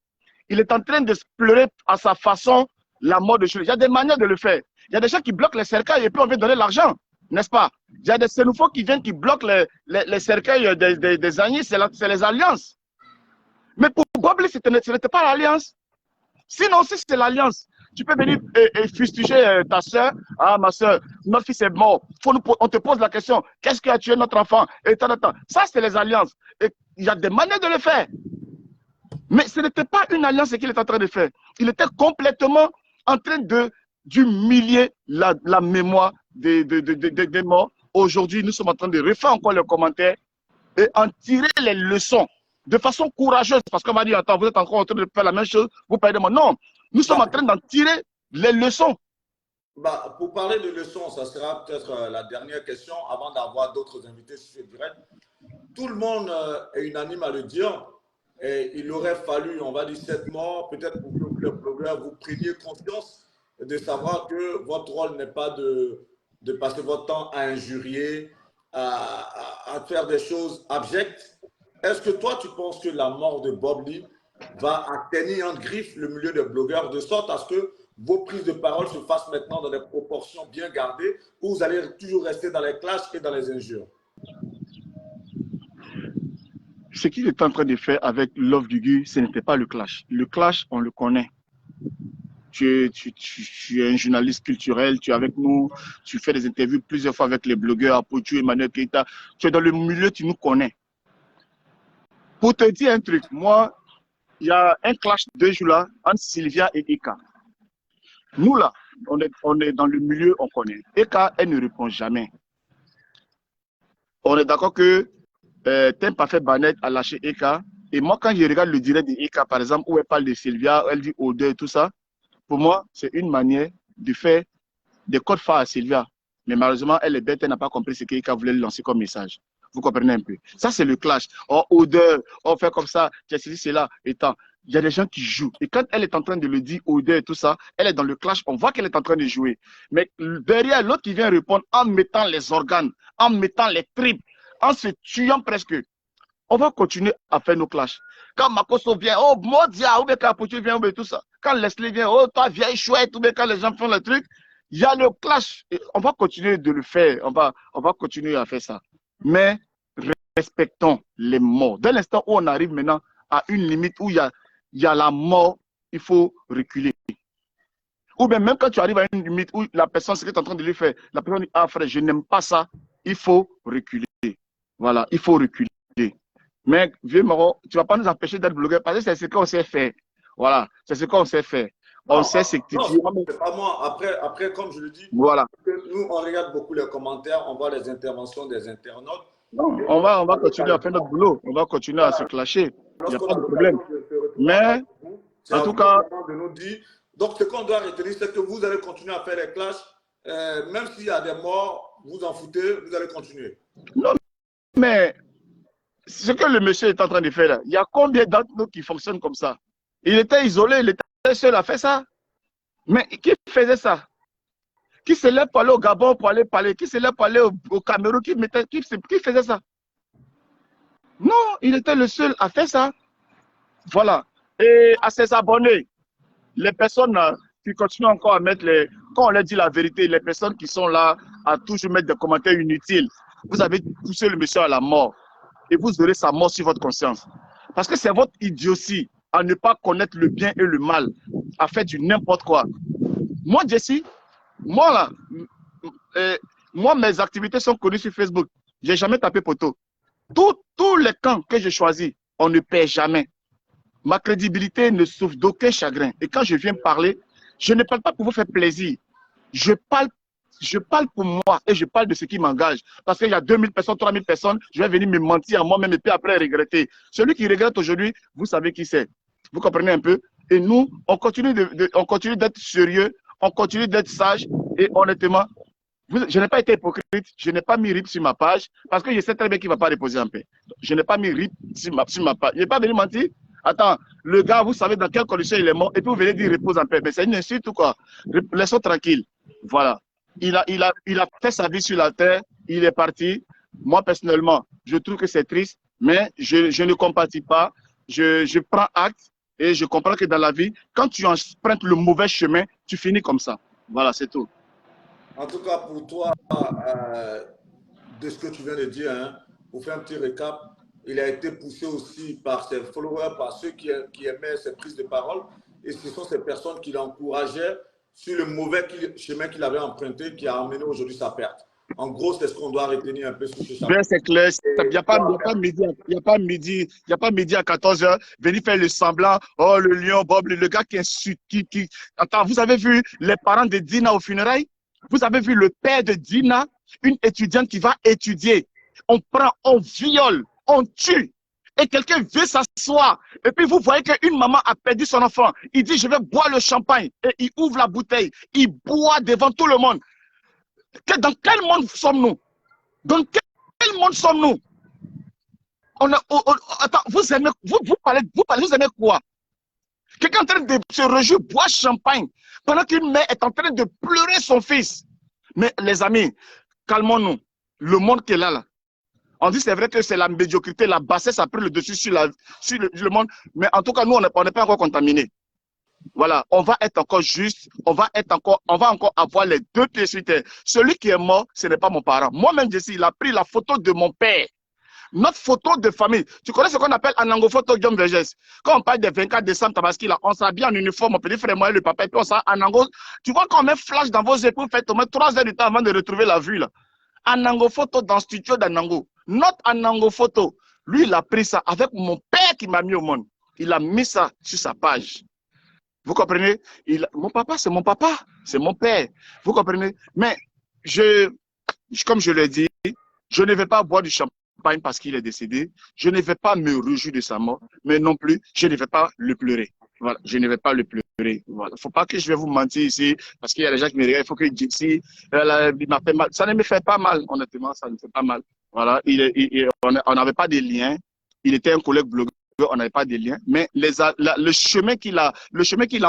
il est en train de pleurer à sa façon la mort de Julien. Il y a des manières de le faire. Il y a des gens qui bloquent les cercueils et puis on vient donner l'argent, n'est-ce pas? Il y a des Sénoufos qui viennent, qui bloquent les cercueils des Agnis, c'est les alliances. Mais pour Bob Lee, ce n'était pas l'alliance. Sinon, si c'est l'alliance, tu peux venir et fustiger ta soeur. Ah, ma soeur, notre fils est mort. On te pose la question, qu'est-ce qui a tué notre enfant? Et ça, c'est les alliances. Et il y a des manières de le faire. Mais ce n'était pas une alliance qu'il était en train de faire. Il était complètement en train d'humilier la mémoire des morts. Aujourd'hui, nous sommes en train de refaire encore les commentaires et en tirer les leçons de façon courageuse. Parce qu'on m'a dit, attends, vous êtes encore en train de faire la même chose, vous parlez de moi. Non, nous sommes en train d'en tirer les leçons. Bah, pour parler de leçons, ça sera peut-être la dernière question avant d'avoir d'autres invités sur ce direct. Tout le monde est unanime à le dire. Et il aurait fallu, on va dire, 7 morts, peut-être pour que le blogueur vous preniez confiance de savoir que votre rôle n'est pas de passer votre temps à injurier, à faire des choses abjectes. Est-ce que toi, tu penses que la mort de Bob Lee va atteindre en griffe le milieu des blogueurs de sorte à ce que vos prises de parole se fassent maintenant dans des proportions bien gardées ou vous allez toujours rester dans les clashs et dans les injures? Ce qu'il est en train de faire avec Love Guigui, ce n'était pas le clash. Le clash, on le connaît. Tu es un journaliste culturel, tu es avec nous, tu fais des interviews plusieurs fois avec les blogueurs, Apotu, Emmanuel Keita. Tu es dans le milieu, tu nous connais. Pour te dire un truc, moi, il y a un clash 2 jours là entre Sylvia et Eka. Nous là, on est dans le milieu, on connaît. Eka, elle ne répond jamais. On est d'accord que T'es pas fait Barnett a lâché Eka. Et moi, quand je regarde le direct de Eka, par exemple, où elle parle de Sylvia, elle dit odeur et tout ça, pour moi, c'est une manière de faire des codes phares à Sylvia. Mais malheureusement, elle est bête, elle n'a pas compris ce qu'Eka voulait lancer comme message. Vous comprenez un peu? Ça, c'est le clash. Oh, odeur, on fait comme ça, c'est là, et tant. Il y a des gens qui jouent. Et quand elle est en train de le dire, odeur et tout ça, elle est dans le clash, on voit qu'elle est en train de jouer. Mais derrière, l'autre qui vient répondre en mettant les organes, en mettant les tripes, en se tuant presque, on va continuer à faire nos clashs. Quand Makoso vient, oh, Modia, ou bien quand Apotu vient, ou bien tout ça. Quand Leslie vient, oh, toi, vieille chouette, ou bien quand les gens font le truc, il y a le clash. Et on va continuer de le faire. On va continuer à faire ça. Mais respectons les morts. Dès l'instant où on arrive maintenant à une limite où il y a la mort, il faut reculer. Ou bien même quand tu arrives à une limite où la personne, ce que tu es en train de lui faire, la personne dit, ah frère, je n'aime pas ça, il faut reculer. Voilà, il faut reculer. Mais, vieux Maro, tu ne vas pas nous empêcher d'être blogueur parce que c'est ce qu'on sait faire. Voilà, c'est ce qu'on sait faire. On sait s'expliquer. Non, c'est pas moi. Après, comme je le dis, voilà. Nous, on regarde beaucoup les commentaires, on voit les interventions des internautes. Non, on va continuer à faire notre boulot. On va continuer à se clasher. Il n'y a pas de problème. Mais, en tout cas. De nous dire, donc, ce qu'on doit retenir, c'est que vous allez continuer à faire les clashs. Même s'il y a des morts, vous en foutez, vous allez continuer. Non, mais ce que le monsieur est en train de faire là, il y a combien d'entre nous qui fonctionnent comme ça? Il était isolé, il était seul à faire ça. Mais qui faisait ça? Qui se lève pour aller au Gabon pour aller parler? Qui se lève pour aller au Cameroun? Qui faisait ça? Non, il était le seul à faire ça. Voilà. Et à ses abonnés, les personnes qui continuent encore à mettre quand on leur dit la vérité, les personnes qui sont là à toujours mettre des commentaires inutiles, vous avez poussé le monsieur à la mort. Et vous aurez sa mort sur votre conscience. Parce que c'est votre idiotie à ne pas connaître le bien et le mal, à faire du n'importe quoi. Moi, Jesse, moi, mes activités sont connues sur Facebook. Je n'ai jamais tapé poteau. Tous les camps que j'ai choisis, on ne perd jamais. Ma crédibilité ne souffre d'aucun chagrin. Et quand je viens parler, je ne parle pas pour vous faire plaisir. Je parle pour moi et je parle de ce qui m'engage. Parce qu'il y a 2000 personnes, 3000 personnes, je vais venir me mentir à moi-même et puis après regretter. Celui qui regrette aujourd'hui, vous savez qui c'est. Vous comprenez un peu? Et nous, on continue d'être sérieux, on continue d'être sage et honnêtement, je n'ai pas été hypocrite, je n'ai pas mis RIP sur ma page parce que je sais très bien qu'il ne va pas reposer en paix. Je n'ai pas mis RIP sur ma page. Je n'ai pas venu mentir. Attends, le gars, vous savez dans quelles conditions il est mort et puis vous venez dire repose en paix. Mais c'est une insulte ou quoi? Laissons tranquille. Voilà. Il a fait sa vie sur la terre, il est parti. Moi, personnellement, je trouve que c'est triste, mais je ne compatis pas. Je prends acte et je comprends que dans la vie, quand tu empruntes le mauvais chemin, tu finis comme ça. Voilà, c'est tout. En tout cas, pour toi, de ce que tu viens de dire, hein, pour faire un petit récap, il a été poussé aussi par ses followers, par ceux qui aimaient ses prises de parole. Et ce sont ces personnes qui l'encourageaient sur le mauvais chemin qu'il avait emprunté qui a amené aujourd'hui sa perte. En gros, c'est ce qu'on doit retenir un peu sur ce chapitre. Ben, c'est clair, il n'y a pas midi à 14 h, venir faire le semblant, oh le lion Bob, le gars qui insulte, Attends, vous avez vu les parents de Dina au funérailles? Vous avez vu le père de Dina, une étudiante qui va étudier. On prend, on viole, on tue. Et quelqu'un veut s'asseoir. Et puis vous voyez qu'une maman a perdu son enfant. Il dit, je vais boire le champagne. Et il ouvre la bouteille. Il boit devant tout le monde. Dans quel monde sommes-nous? Dans quel monde sommes-nous? Attends, vous aimez quoi? Quelqu'un est en train de se réjouir, boire champagne, pendant qu'une mère est en train de pleurer son fils. Mais les amis, calmons-nous. Le monde qui est là, on dit c'est vrai que c'est la médiocrité, la bassesse a pris le dessus sur le monde, mais en tout cas, nous, on n'est pas encore contaminés. Voilà, on va être encore juste, on va encore avoir les deux pieds sur terre. Celui qui est mort, ce n'est pas mon parent. Moi-même, Jesse, il a pris la photo de mon père. Notre photo de famille. Tu connais ce qu'on appelle Anango photo Guillaume Vergès? Quand on parle des 24 décembre Tabaski, là, on s'habille en uniforme, mon petit frère, moi et le papa, et puis on s'habille Anango. Tu vois quand on met flash dans vos épaules, faites au moins 3 heures de temps avant de retrouver la vue, là. Anango photo dans le studio d'Anango. Notre Anango photo. Lui, il a pris ça avec mon père qui m'a mis au monde. Il a mis ça sur sa page. Vous comprenez? Mon papa, c'est mon papa. C'est mon père. Vous comprenez? Mais comme je l'ai dit, je ne vais pas boire du champagne parce qu'il est décédé. Je ne vais pas me réjouir de sa mort, mais non plus, je ne vais pas le pleurer. Voilà, je ne vais pas le pleurer. Voilà. Faut pas que je vais vous mentir ici, parce qu'il y a des gens qui me regardent. Il faut que Jesse, il m'a fait mal. Ça ne me fait pas mal, honnêtement, ça ne me fait pas mal. Voilà, on n'avait pas de lien. Il était un collègue blogueur, on n'avait pas de lien. Mais le chemin qu'il a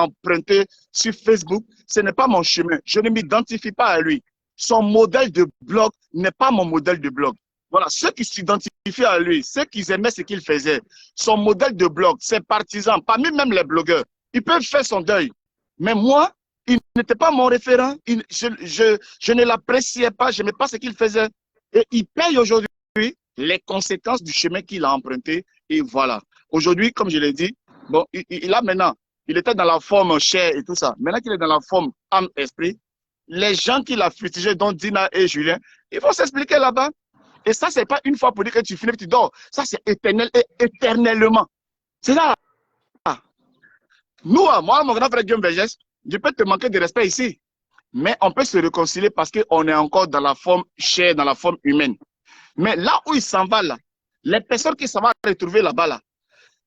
emprunté sur Facebook, ce n'est pas mon chemin. Je ne m'identifie pas à lui. Son modèle de blog n'est pas mon modèle de blog. Voilà, ceux qui s'identifient à lui, ceux qui aimaient ce qu'il faisait, son modèle de blog, ses partisans, parmi même les blogueurs, ils peuvent faire son deuil. Mais moi, il n'était pas mon référent, je ne l'appréciais pas, je n'aimais pas ce qu'il faisait. Et il paye aujourd'hui les conséquences du chemin qu'il a emprunté. Et voilà. Aujourd'hui, comme je l'ai dit, bon, il a maintenant, il était dans la forme chair et tout ça. Maintenant qu'il est dans la forme âme-esprit, les gens qui l'ont fustigé, dont Dina et Julien, ils vont s'expliquer là-bas. Et ça, c'est pas une fois pour dire que tu finis et tu dors. Ça, c'est éternel et éternellement. C'est ça. Nous, moi, mon grand frère Guillaume Vergès, je peux te manquer de respect ici. Mais on peut se réconcilier parce qu'on est encore dans la forme chair, dans la forme humaine. Mais là où il s'en va, là, les personnes qui s'en vont retrouver là-bas, là,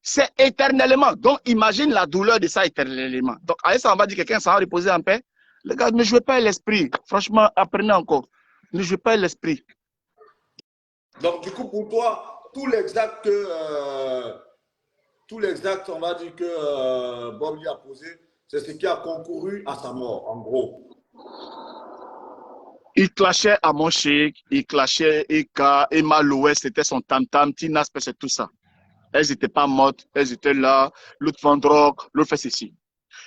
c'est éternellement. Donc, imagine la douleur de ça éternellement. Donc, à ça, on va dire que quelqu'un s'en va reposer en paix. Les gars, ne jouez pas l'esprit. Franchement, apprenez encore. Ne jouez pas l'esprit. Donc, du coup, pour toi, tout l'exact, on va dire que Bob lui a posé, c'est ce qui a concouru à sa mort, en gros. Il clashait à mon chic, il clashait Eka, Emma Louest, c'était son tam-tam, Tina, c'est tout ça. Elles n'étaient pas mortes, elles étaient là, l'autre fait drogue, l'autre fait ceci.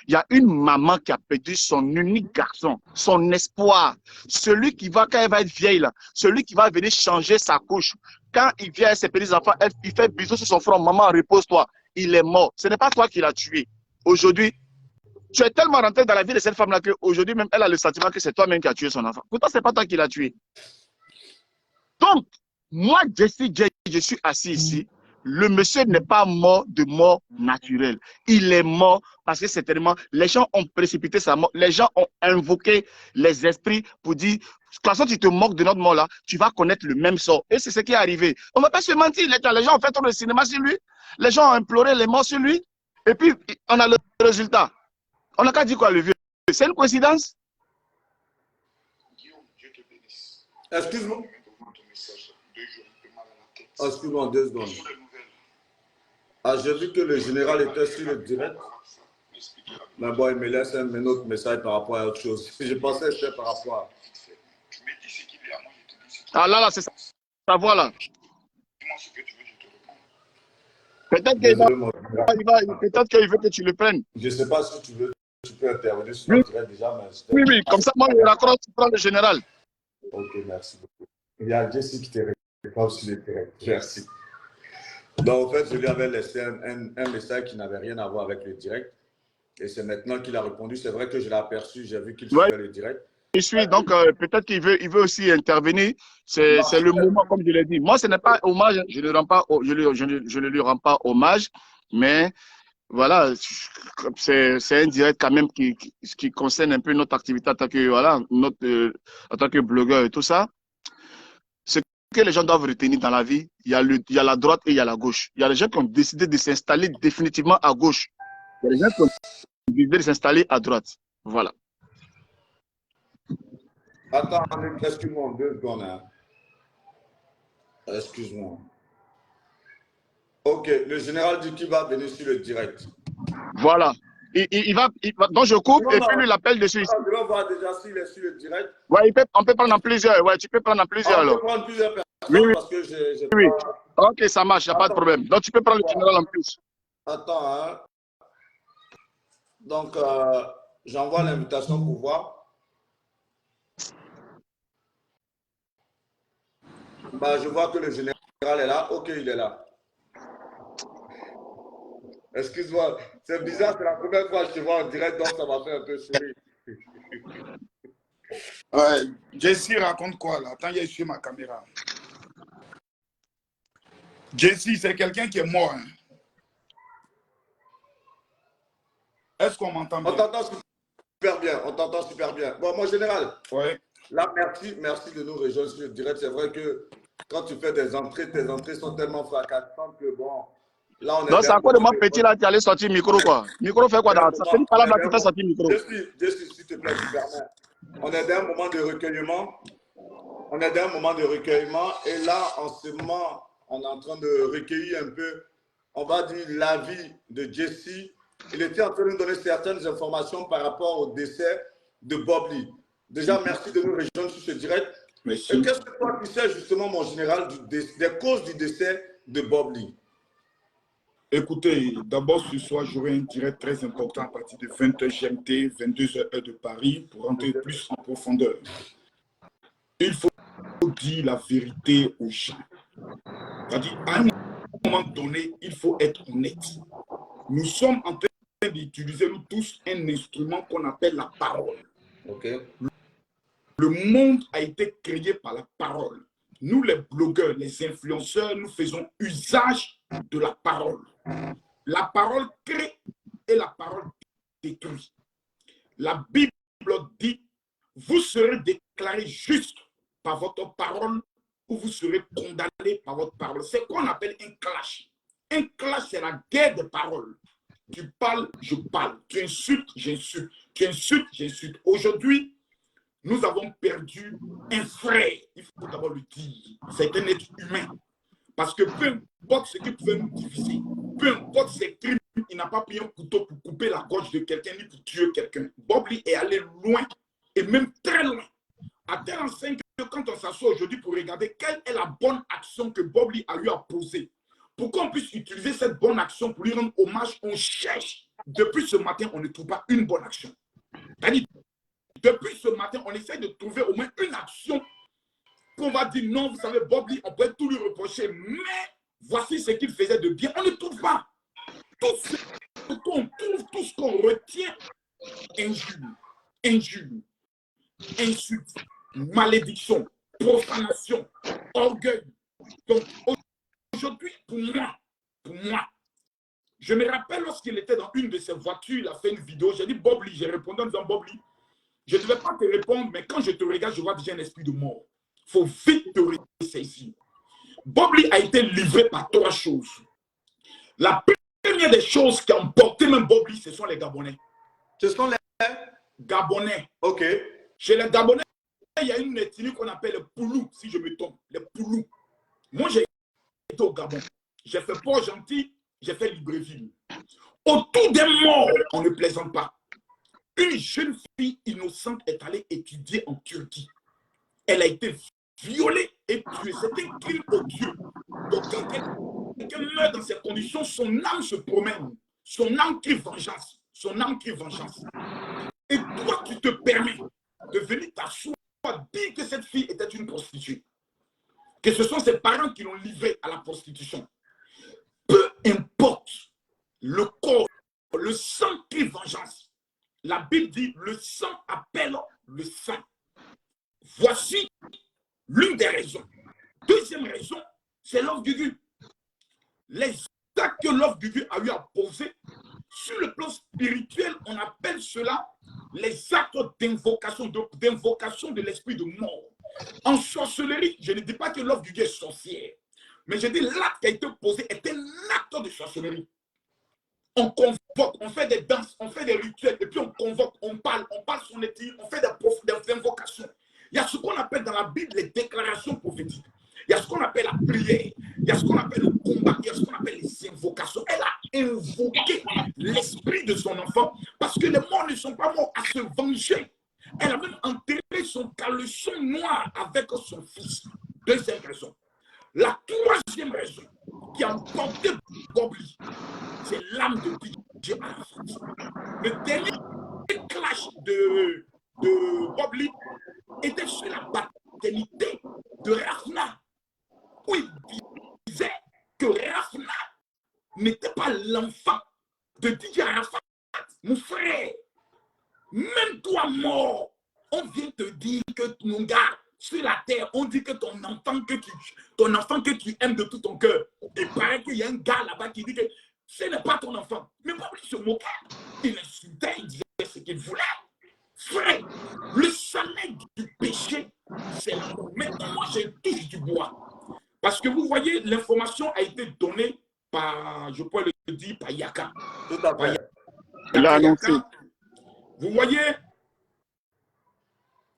Il y a une maman qui a perdu son unique garçon, son espoir. Celui qui va, quand elle va être vieille, là, celui qui va venir changer sa couche. Quand il vient avec ses petits-enfants, il fait bisous sur son front. Maman, repose-toi. Il est mort. Ce n'est pas toi qui l'as tué. Aujourd'hui, tu es tellement rentré dans la vie de cette femme-là qu'aujourd'hui, même, elle a le sentiment que c'est toi-même qui as tué son enfant. Pourtant, ce n'est pas toi qui l'as tué. Donc, moi, Jesse J, je suis assis ici. Le monsieur n'est pas mort de mort naturelle. Il est mort parce que certainement, les gens ont précipité sa mort. Les gens ont invoqué les esprits pour dire, de toute façon, tu te moques de notre mort là, tu vas connaître le même sort. Et c'est ce qui est arrivé. On ne va pas se mentir. Les gens ont fait trop de cinéma sur lui. Les gens ont imploré les morts sur lui. Et puis, on a le résultat. On n'a qu'à dire quoi, le vieux? C'est une coïncidence? Excuse-moi. Excuse-moi 2 secondes. Ah, j'ai vu que le général était sur le direct. Mais bon, il me laisse un autre message par rapport à autre chose. Je pensais que c'était par rapport à... Ah là, c'est ça. Ça, voilà. Peut-être qu'il Désolé, mon général. peut-être qu'il veut que tu le prennes. Je ne sais pas si tu peux intervenir sur Oui, notre direct déjà, mais c'était oui, pour oui. Comme ça, moi, je raccroche, tu prends le général. Ok, merci beaucoup. Il y a Jessie qui te répond sur le direct. Merci. Donc, en fait, je lui avais laissé un message qui n'avait rien à voir avec le direct. Et c'est maintenant qu'il a répondu. C'est vrai que je l'ai aperçu, j'ai vu qu'il Ouais, suivait le direct. je suis. Donc, peut-être il veut aussi intervenir. C'est le moment, comme je l'ai dit. Moi, ce n'est pas hommage. Je ne rends pas, je ne lui rends pas hommage. Mais voilà, c'est un direct quand même qui concerne un peu notre activité en tant que, voilà, en tant que blogueur et tout ça. Ce que les gens doivent retenir dans la vie, il y a la droite et il y a la gauche. Il y a les gens qui ont décidé de s'installer définitivement à gauche. Il y a les gens qui ont décidé de s'installer à droite. Voilà. Attends, excuse-moi, 2 secondes. Hein. Excuse-moi. Ok, le général dit qu'il va venir sur le direct. Voilà. Donc je coupe Non, et non, puis lui l'appelle dessus. je vais voir déjà s'il est sur le direct. Ouais, on peut prendre en plusieurs. Ouais, tu peux prendre en plusieurs Ah, on peut alors. prendre plusieurs Oui, personnes oui, parce que j'ai oui. pas. Ok, ça marche, il n'y a pas de Attends, problème. Donc tu peux prendre le général en plus. attends, hein. Donc, j'envoie l'invitation pour voir. Bah, je vois que le général est là. Ok, il est là. Excuse-moi, c'est bizarre, c'est la première fois que je te vois en direct, donc ça m'a fait un peu sourire. Ouais, Jessie raconte quoi là? Attends, il y a sur ma caméra. Jessie, c'est quelqu'un qui est mort. Hein. Est-ce qu'on m'entend On bien? t'entend super bien, on t'entend super bien. Bon, mon général, Ouais. là, merci de nous rejoindre sur le direct. C'est vrai que quand tu fais des entrées, tes entrées sont tellement fracassantes que bon, là, on est Donc c'est d'un à quoi de moment moi de petit là, tu allais sortir le micro quoi. Micro fait quoi dans ça? C'est pas on là, est tu d'un fais moment, sortir le micro. s'il te plaît, tu permets. On est d'un moment de recueillement. On est d'un moment de recueillement. Et là, en ce moment, on est en train de recueillir un peu, on va dire, l'avis de Jesse. Il était en train de nous donner certaines informations par rapport au décès de Bob Lee. Déjà, merci de nous rejoindre sur ce direct. Merci. Et qu'est-ce que toi tu sais justement, mon général, des causes du décès de Bob Lee? Écoutez, d'abord ce soir, j'aurai un direct très important à partir de 20h GMT, 22h heure de Paris, pour rentrer plus en profondeur. Il faut dire la vérité aux gens. C'est-à-dire, à un moment donné, il faut être honnête. Nous sommes en train d'utiliser, nous tous, un instrument qu'on appelle la parole. Okay. Le monde a été créé par la parole. Nous, les blogueurs, les influenceurs, nous faisons usage de la parole. La parole crée et la parole détruit. La Bible dit, vous serez déclaré juste par votre parole ou vous serez condamné par votre parole. C'est ce qu'on appelle un clash. Un clash, c'est la guerre des paroles. Tu parles, je parle. Tu insultes, j'insulte. Tu insultes, j'insulte. Aujourd'hui, nous avons perdu un frère. Il faut d'abord le dire. C'est un être humain. Parce que peu importe ce qui pouvait nous diviser, peu importe ses crimes, il n'a pas pris un couteau pour couper la gorge de quelqu'un ni pour tuer quelqu'un. Bob Lee est allé loin et même très loin. À tel enseigne que quand on s'assoit aujourd'hui pour regarder quelle est la bonne action que Bob Lee a eu à poser, pour qu'on puisse utiliser cette bonne action pour lui rendre hommage, on cherche. Depuis ce matin, on ne trouve pas une bonne action. C'est-à-dire, depuis ce matin, on essaie de trouver au moins une action qu'on va dire non, vous savez, Bob Lee, on peut tout lui reprocher, mais voici ce qu'il faisait de bien. On ne trouve pas. Tout ce qu'on trouve, tout ce qu'on retient, injure, insulte, malédiction, profanation, orgueil. Donc, aujourd'hui, pour moi, je me rappelle lorsqu'il était dans une de ses voitures, il a fait une vidéo, j'ai dit Bob Lee, j'ai répondu en disant Bob Lee, je ne vais pas te répondre, mais quand je te regarde, je vois déjà un esprit de mort. Il faut vite te ressaisir. Bob Lee a été livré par 3 choses. La première des choses qui ont porté même Bob Lee, ce sont les Gabonais. Ce sont les Gabonais. Ok. Chez les Gabonais, il y a une ethnie qu'on appelle les Poulous, si je me trompe. Les Poulous. Moi, j'ai été au Gabon. J'ai fait Port-Gentil, j'ai fait Libreville. Autour des morts, on ne plaisante pas. Une jeune fille innocente est allée étudier en Turquie. Elle a été violée et tué. C'est un crime odieux. Donc, quand quelqu'un meurt dans ces conditions, son âme se promène. Son âme crie vengeance. Son âme crie vengeance. Et toi, tu te permets de venir t'asseoir, dire que cette fille était une prostituée. Que ce sont ses parents qui l'ont livrée à la prostitution. Peu importe le corps, le sang crie vengeance. La Bible dit, le sang appelle le sang. Voici l'une des raisons. Deuxième raison, c'est l'œuvre du Dieu. Les actes que l'œuvre du Dieu a eu à poser, sur le plan spirituel, on appelle cela les actes d'invocation de l'esprit de mort. En sorcellerie, je ne dis pas que l'œuvre du Dieu est sorcière, mais je dis l'acte qui a été posé est un acte de sorcellerie. On convoque, on fait des danses, on fait des rituels, et puis on convoque, on parle son éthique, on fait des invocations. Il y a ce qu'on appelle dans la Bible les déclarations prophétiques. Il y a ce qu'on appelle la prière. Il y a ce qu'on appelle le combat. Il y a ce qu'on appelle les invocations. Elle a invoqué l'esprit de son enfant parce que les morts ne sont pas morts à se venger. Elle a même enterré son caleçon noir avec son fils. Deuxième raison. La troisième raison qui a emporté Bobli, c'est l'âme de DJ Arafat. Le dernier clash de Bobli était sur la paternité de Rafna, où il disait que Rafna n'était pas l'enfant de DJ Arafat. Mon frère, même toi mort, on vient te dire que mon gars, sur la terre, on dit que ton enfant que tu aimes de tout ton cœur, il paraît qu'il y a un gars là-bas qui dit que ce n'est pas ton enfant. Mais pas lui se moquer. Il insultait, il disait ce qu'il voulait. Frère, le salaire du péché, c'est la mort. Maintenant, moi, je touche du bois. Parce que vous voyez, l'information a été donnée par, je pourrais le dire, par Yaka. Tout à fait. Il a annoncé. Vous voyez,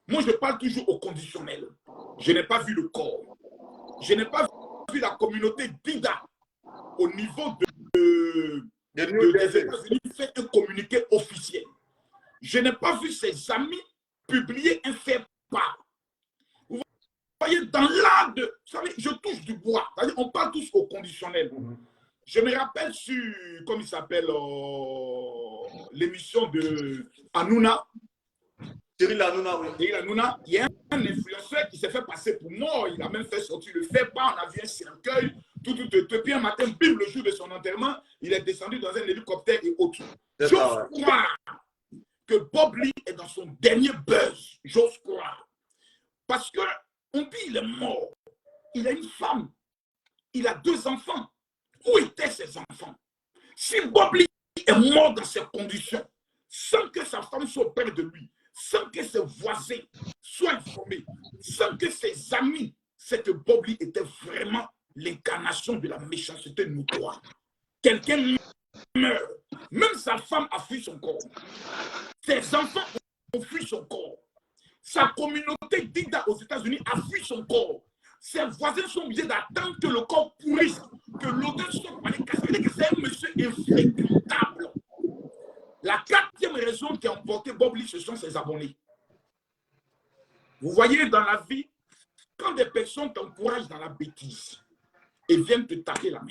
moi, je parle toujours au conditionnel. Je n'ai pas vu le corps. Je n'ai pas vu la communauté d'Ida au niveau des États-Unis faire un communiqué officiel. Je n'ai pas vu ses amis publier un fait-part. Vous voyez, dans l'art de... Vous savez, je touche du bois. On parle tous au conditionnel. Je me rappelle sur, comme il s'appelle, l'émission de Hanouna. Cyril Hanouna, oui. Cyril Hanouna, il y a un influenceur qui s'est fait passer pour mort. Il a même fait sortir le fait-part. On a vu un cercueil. Puis un matin, bim, le jour de son enterrement, il est descendu dans un hélicoptère et autres. J'ose croire que Bob Lee est dans son dernier buzz. J'ose croire. Parce que on dit qu'il est mort. Il a une femme. Il a 2 enfants. Où étaient ses enfants? Si Bob Lee est mort dans ces conditions, sans que sa femme soit auprès de lui, sans que ses voisins soient informés, sans que ses amis, c'est que Bob Lee était vraiment l'incarnation de la méchanceté notoire. Quelqu'un meurt. Même sa femme a fui son corps. Ses enfants ont fui son corps. Sa communauté d'Ida aux États-Unis a fui son corps. Ses voisins sont obligés d'attendre que le corps pourrisse, que l'odeur sorte par les cascades, que c'est un monsieur infréquentable. La 4e raison qui a emporté Bob Lee, ce sont ses abonnés. Vous voyez, dans la vie, quand des personnes t'encouragent dans la bêtise et viennent te taper la main,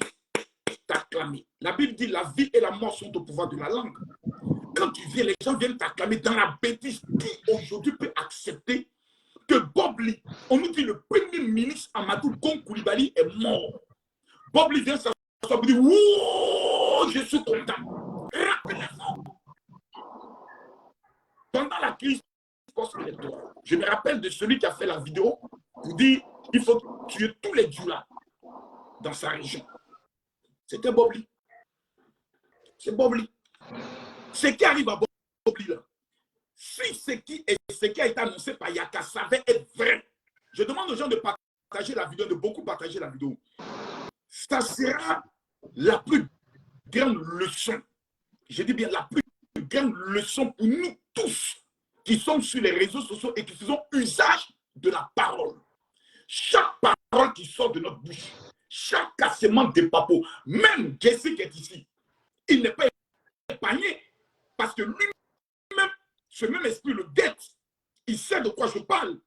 t'acclamer. La Bible dit la vie et la mort sont au pouvoir de la langue. Quand tu viens, les gens viennent t'acclamer dans la bêtise. Qui aujourd'hui peut accepter que Bob Lee, on nous dit le premier ministre Amadou Gon Coulibaly est mort. Bob Lee vient s'asseoir et dit wouh, je suis content. Rappelez-vous. Pendant la crise post-électorale, je me rappelle de celui qui a fait la vidéo pour dire qu'il faut tuer tous les Djoula dans sa région. C'était Bob Lee. C'est Bob Lee. Ce qui arrive à Bob Lee, là, si ce qui a été annoncé par Yaka savait être vrai, je demande aux gens de partager la vidéo, de beaucoup partager la vidéo. Ça sera la plus grande leçon. Je dis bien la plus grande leçon pour nous tous qui sommes sur les réseaux sociaux et qui faisons usage de la parole. Chaque parole qui sort de notre bouche, chaque cassement de papeaux, même Jesse qui est ici, il n'est pas épargné parce que lui-même, ce même esprit le guette. Il sait de quoi je parle.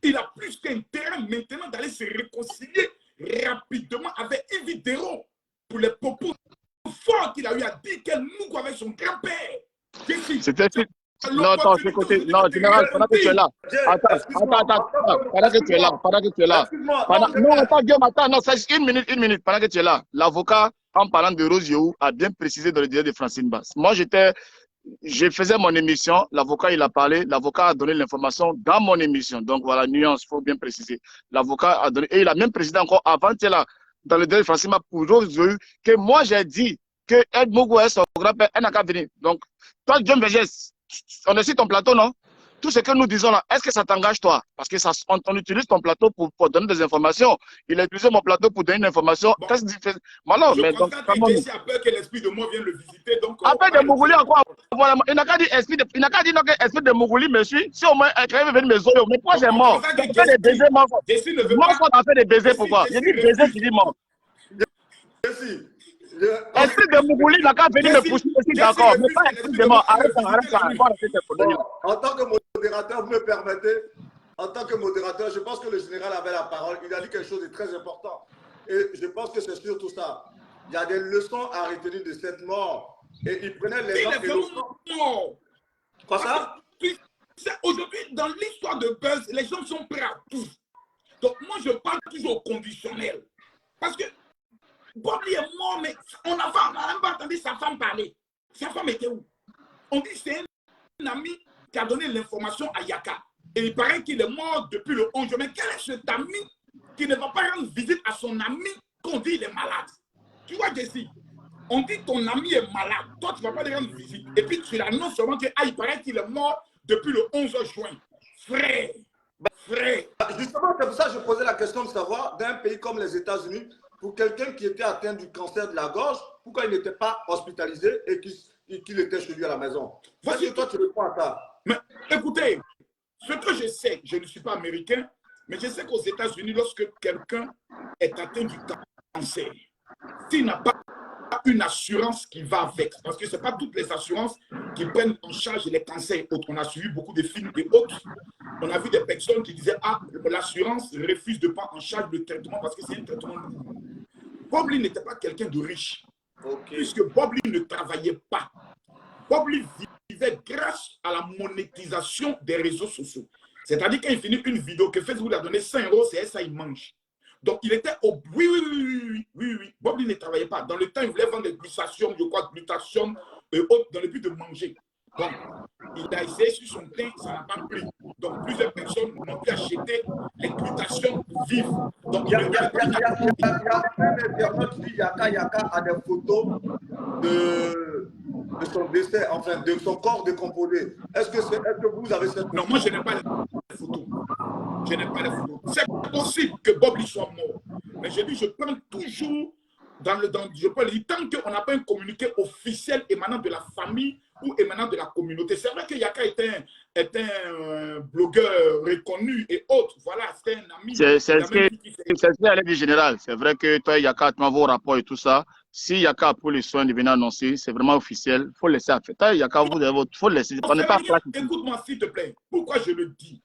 il a plus qu'intérêt maintenant d'aller se réconcilier rapidement avec Yves Dérault pour les propos forts qu'il a eu à dire qu'elle nous avec son grand-père. C'était... Non, attends, ce côté. Non, général, pendant que tu es là. Attends, pendant que tu es là. Non, attends, Guillaume, attends, non, c'est une minute, pendant que tu es là. L'avocat, en parlant de Rose Yehou, a bien précisé dans le délai de Francine Basse. Moi, je faisais mon émission, l'avocat, il a parlé, l'avocat a donné l'information dans mon émission. Donc, voilà, nuance, il faut bien préciser. L'avocat a donné, et il a même précisé encore avant, tu es là, dans le délai de Francine Basse, pour Rose Yehou, que moi, j'ai dit que Ed Mougou est son grand-père, elle n'a qu'à venir. Donc, toi, Guillaume Vergès, on est sur ton plateau, non? Tout ce que nous disons là, est-ce que ça t'engage toi? Parce que ça, on utilise ton plateau pour donner des informations. Il a utilisé mon plateau pour donner une information. Bon, qu'est-ce qu'il fait? Voilà, je mais donc, constate a peur que l'esprit de moi vienne le visiter. Donc, après de Mougouli, encore, voilà, il n'a qu'à dire esprit que esprit de Mougouli me suit. Si au moins, il veut venir me zoyer, mais moi j'ai mort. Tu fais des baisers, moi. Moi, quand on fait des baisers, pourquoi? Il dit baiser, tu dis mort. Esprit de Mougouli, il n'a qu'à venir me pousser aussi, d'accord. Mais pas esprit de mort. Arrête ça. En tant que modérateur, vous me permettez, en tant que modérateur, je pense que le général avait la parole. Il a dit quelque chose de très important. Et je pense que c'est surtout ça. Il y a des leçons à retenir de cette mort. Et il prenait l'exemple de leçons. Quoi ça? Aujourd'hui, dans l'histoire de Buzz, les gens sont prêts à tout. Donc moi, je parle toujours au conditionnel. Parce que Bobli est mort, mais on n'a même pas entendu sa femme parler. Sa femme était où? On dit que c'est un ami qui a donné l'information à Yaka. Et il paraît qu'il est mort depuis le 11 juin. Mais quel est cet ami qui ne va pas rendre visite à son ami qu'on dit qu'il est malade? Tu vois, Jesse, on dit ton ami est malade. Toi, tu ne vas pas lui rendre visite. Et puis tu l'annonces seulement que il paraît qu'il est mort depuis le 11 juin. Frère. Justement, c'est pour ça que je posais la question de savoir, d'un pays comme les États-Unis, pour quelqu'un qui était atteint du cancer de la gorge, pourquoi il n'était pas hospitalisé et qu'il était chez lui à la maison? Voici, toi, tu réponds à ça. Mais écoutez, ce que je sais, je ne suis pas américain, mais je sais qu'aux États-Unis, lorsque quelqu'un est atteint du cancer, s'il n'a pas une assurance qui va avec, parce que ce n'est pas toutes les assurances qui prennent en charge les cancers. On a suivi beaucoup de films et autres. On a vu des personnes qui disaient « Ah, l'assurance refuse de prendre en charge le traitement parce que c'est un traitement lourd. » Bob Lee n'était pas quelqu'un de riche, puisque Bob Lee ne travaillait pas. Bob Lee vivait grâce à la monétisation des réseaux sociaux. C'est-à-dire quand il finit une vidéo que Facebook lui a donné 5 €, c'est ça, il mange. Donc, il était au... Oui. Bob Lee ne travaillait pas. Dans le temps, il voulait vendre des glutations, glutation et autres, dans le but de manger. Donc, il a essayé sur son teint, ça n'a pas pris. Donc, plusieurs personnes n'ont pu acheter les glutations vives. Donc, il y a un internaute qui dit Yaka a des photos de son décès, enfin, de son corps décomposé. Est-ce que vous avez cette photo? Non, moi, je n'ai pas les photos. Je n'ai pas les photos. C'est possible que Bob Lee soit mort. Mais je dis, je prends toujours je peux le dire, tant qu'on n'a pas un communiqué officiel émanant de la famille ou émanant de la communauté. C'est vrai que Yaka est un blogueur reconnu et autres. Voilà, c'est un ami. C'est ce qu'elle dit général. C'est vrai que toi, Yaka, tu m'as vos rapports et tout ça. Si Yaka a pris les soins de venir annoncer, c'est vraiment officiel. Il faut laisser faire. Toi, Yaka, il faut laisser. Écoute-moi, s'il te plaît. Pourquoi je le dis?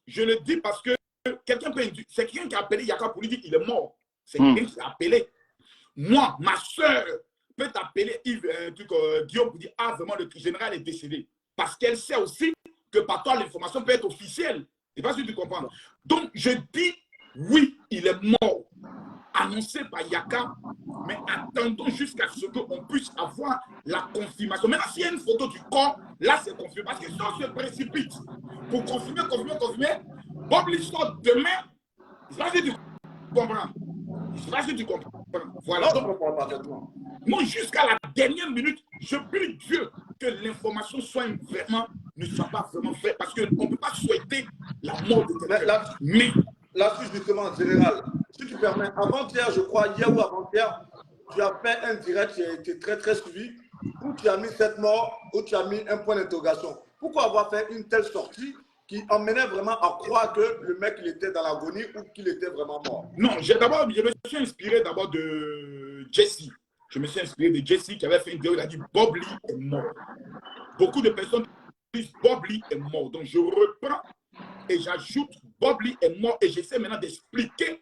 Je le dis parce que c'est quelqu'un qui a appelé Yaka pour lui dire qu'il est mort. C'est quelqu'un qui l'a appelé. Moi, ma soeur peut t'appeler Guillaume pour dire « Ah, vraiment, le général est décédé. » Parce qu'elle sait aussi que par toi, l'information peut être officielle. Je ne sais pas si tu comprends. Donc, je dis « Oui, il est mort. » Annoncé par Yaka, mais attendons jusqu'à ce qu'on puisse avoir la confirmation. Maintenant, s'il y a une photo du corps, là, c'est confirmé. Parce que si on se précipite pour confirmer, Bob Lee sort demain, je ne sais pas si tu comprends. Je ne sais pas si tu comprends. Voilà. Moi, jusqu'à la dernière minute, je prie Dieu que l'information ne soit pas vraiment vraie. Parce qu'on ne peut pas souhaiter la mort de quelqu'un. Mais là-dessus, justement, général, si tu permets, avant-hier, je crois, hier ou avant-hier, tu as fait un direct qui a été très, très suivi, où tu as mis cette mort, où tu as mis un point d'interrogation. Pourquoi avoir fait une telle sortie qui emmenait vraiment à croire que le mec, il était dans l'agonie ou qu'il était vraiment mort? Non, je me suis inspiré d'abord de Jesse. Je me suis inspiré de Jesse qui avait fait une vidéo, il a dit Bob Lee est mort. Beaucoup de personnes disent Bob Lee est mort. Donc je reprends et j'ajoute Bob Lee est mort et j'essaie maintenant d'expliquer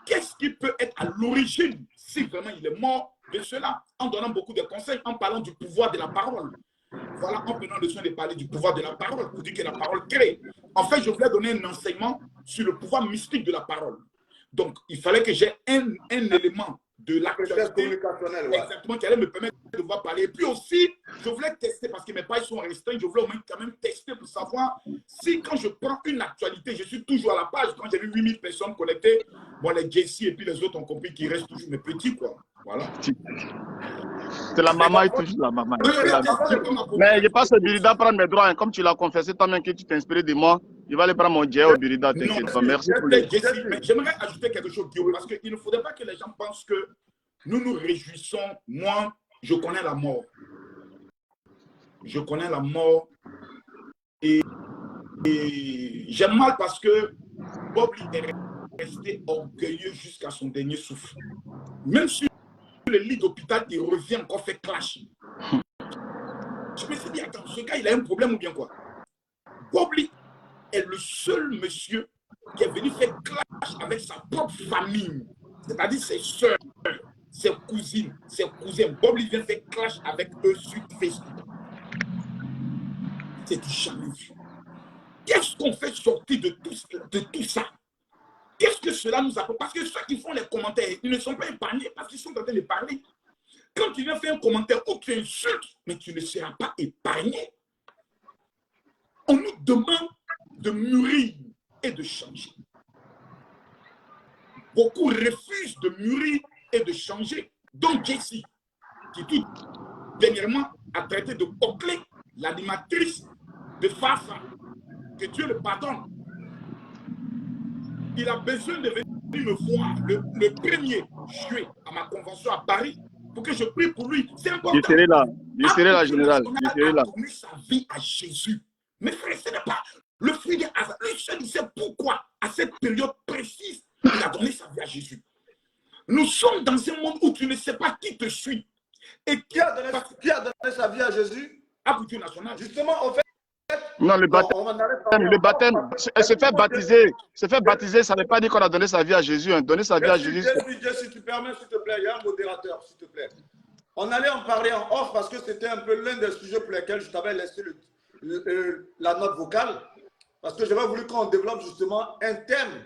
qu'est-ce qui peut être à l'origine, si vraiment il est mort, de cela, en donnant beaucoup de conseils, en parlant du pouvoir de la parole. Voilà, en prenant le soin de parler du pouvoir de la parole, pour dire que la parole crée. En fait, je voulais donner un enseignement sur le pouvoir mystique de la parole. Donc, il fallait que j'ai un élément de l'actualité exactement qui allait me permettre de pouvoir parler. Et puis aussi, je voulais tester, parce que mes pages sont restreintes, je voulais au moins quand même tester pour savoir si quand je prends une actualité, je suis toujours à la page. Quand j'ai vu 8000 personnes connectées, bon, les JC et puis les autres ont compris qu'ils restent toujours mes petits, quoi. Voilà. C'est la maman et toujours la maman. Mais je passe au Birida prendre mes droits. Hein. Comme tu l'as confessé toi-même que tu t'es inspiré de moi, il va aller prendre mon jet au Birida. Merci pour les... J'aimerais ajouter quelque chose, Guillaume, parce qu'il ne faudrait pas que les gens pensent que nous nous réjouissons. Moi, je connais la mort. Je connais la mort. Et j'aime mal parce que Bob Lee est resté orgueilleux jusqu'à son dernier souffle. Même sur le lit d'hôpital, il revient encore fait clash. Je me suis dit, attends, ce gars, il a un problème ou bien quoi? Bob Lee est le seul monsieur qui est venu faire clash avec sa propre famille, c'est-à-dire ses soeurs, ses cousines, ses cousins. Bob Lee vient faire clash avec eux sur Facebook. C'est du jamais vu. Qu'est-ce qu'on fait sortir de tout ça? Qu'est-ce que cela nous apporte? Parce que ceux qui font les commentaires, ils ne sont pas épargnés parce qu'ils sont en train de parler. Quand tu viens faire un commentaire où tu insultes, mais tu ne seras pas épargné. On nous demande de mûrir et de changer. Beaucoup refusent de mûrir et de changer. Donc Jessie, qui tout dernièrement a traité de Oakley, l'animatrice de Fafa, que Dieu le pardonne. Il a besoin de venir me voir le 1er juillet à ma convention à Paris pour que je prie pour lui. C'est important. Je serai là, général. Il a donné sa vie à Jésus. Mais frère, ce n'est pas le fruit des hasards. Lui seul, il sait pourquoi, à cette période précise, il a donné sa vie à Jésus. Nous sommes dans un monde où tu ne sais pas qui te suit. Et qui a donné sa vie à Jésus? Abudu National. Justement, en fait, non, le baptême, se faire baptiser, ça ne veut pas dire qu'on a donné sa vie à Jésus. Hein. Donner sa vie à Jésus. Si tu permets, s'il te plaît, il y a un modérateur, s'il te plaît. On allait en parler en off parce que c'était un peu l'un des sujets pour lesquels je t'avais laissé la note vocale. Parce que j'avais voulu qu'on développe justement un thème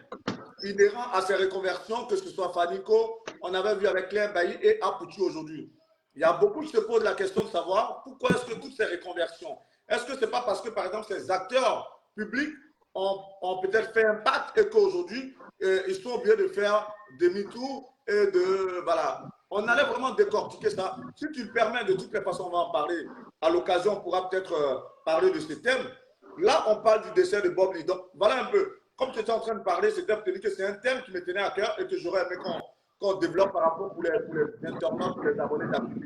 inhérent à ces reconversions, que ce soit Fanico, on avait vu avec Claire Bailly et Apoutu aujourd'hui. Il y a beaucoup qui se posent la question de savoir pourquoi est-ce que toutes ces reconversions, est-ce que ce n'est pas parce que, par exemple, ces acteurs publics ont peut-être fait un pacte et qu'aujourd'hui, ils sont obligés de faire demi-tour et de... Voilà. On allait vraiment décortiquer ça. Si tu le permets, de toutes les façons, on va en parler. À l'occasion, on pourra peut-être parler de ce thème. Là, on parle du décès de Bob Lee. Donc, voilà un peu. Comme tu étais en train de parler, c'était pour te dire que c'est un thème qui me tenait à cœur et que j'aurais aimé qu'on développe par rapport pour les internautes, pour les abonnés d'Afrique.